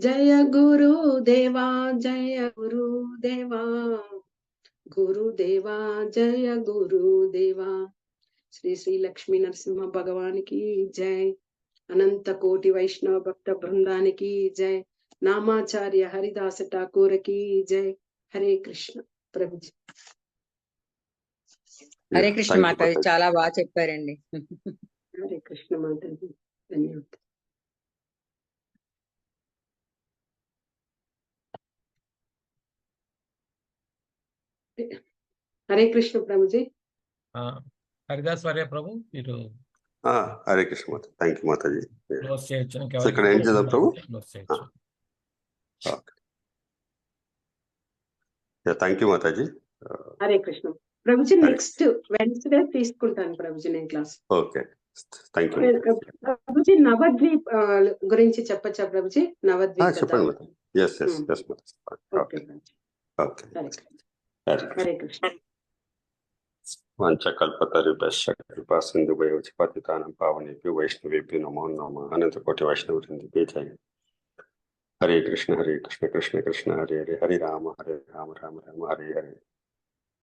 Speaker 1: జయ గురుదేవా జయ గురుదేవా గురుదేవా జయ గురుదేవా. శ్రీ శ్రీ లక్ష్మీ నరసింహ భగవానికి జై. అనంత కోటి వైష్ణవ భక్త బృందానికి జై. నామాచార్య హరిదాస ఠాకూర్కి జై. హరే కృష్ణ ప్రభుజీ.
Speaker 5: హరే కృష్ణ మాతాజీ, చాలా బాగా చెప్పారండి.
Speaker 1: హరే కృష్ణ మాతాజీ, ధన్యవాదాలు. హరే కృష్ణ ప్రభుజీ.
Speaker 3: హరిదాస్ వర్య ప్రభు, మీరు
Speaker 4: హరే కృష్ణ మాత. Thank you Mataji.
Speaker 3: క్లోజ్ చేయొచ్చు.
Speaker 4: సో ఇక్కడ ఏం చేద్దాం ప్రభు?
Speaker 3: క్లోజ్ చేయొచ్చు.
Speaker 4: Thank you Mataji.
Speaker 1: Hare Krishna Prabhuji. Next Wednesday తీసుకుంటాను ప్రభుజీ నేను class.
Speaker 4: Okay, thank you
Speaker 1: Prabhuji. Navadwip గురించి చెప్పచ్చా ప్రభుజీ? నవద్వీప్
Speaker 4: చెప్పండి Mataji. Yes yes yes Mataji.
Speaker 1: Okay
Speaker 4: okay.
Speaker 1: Hare Krishna.
Speaker 4: వంచకల్పతరుభ్యశ్చ కృపా సింధుభ్యో చ పతితానాం పావనేభ్యో వైష్ణవేభ్యో నమో నమః. అనంత కోటి వైష్ణవ వృందకే జై. హరే కృష్ణ కృష్ణ కృష్ణ హరే హరే. హరి రామ రామ రామ హరే హరే.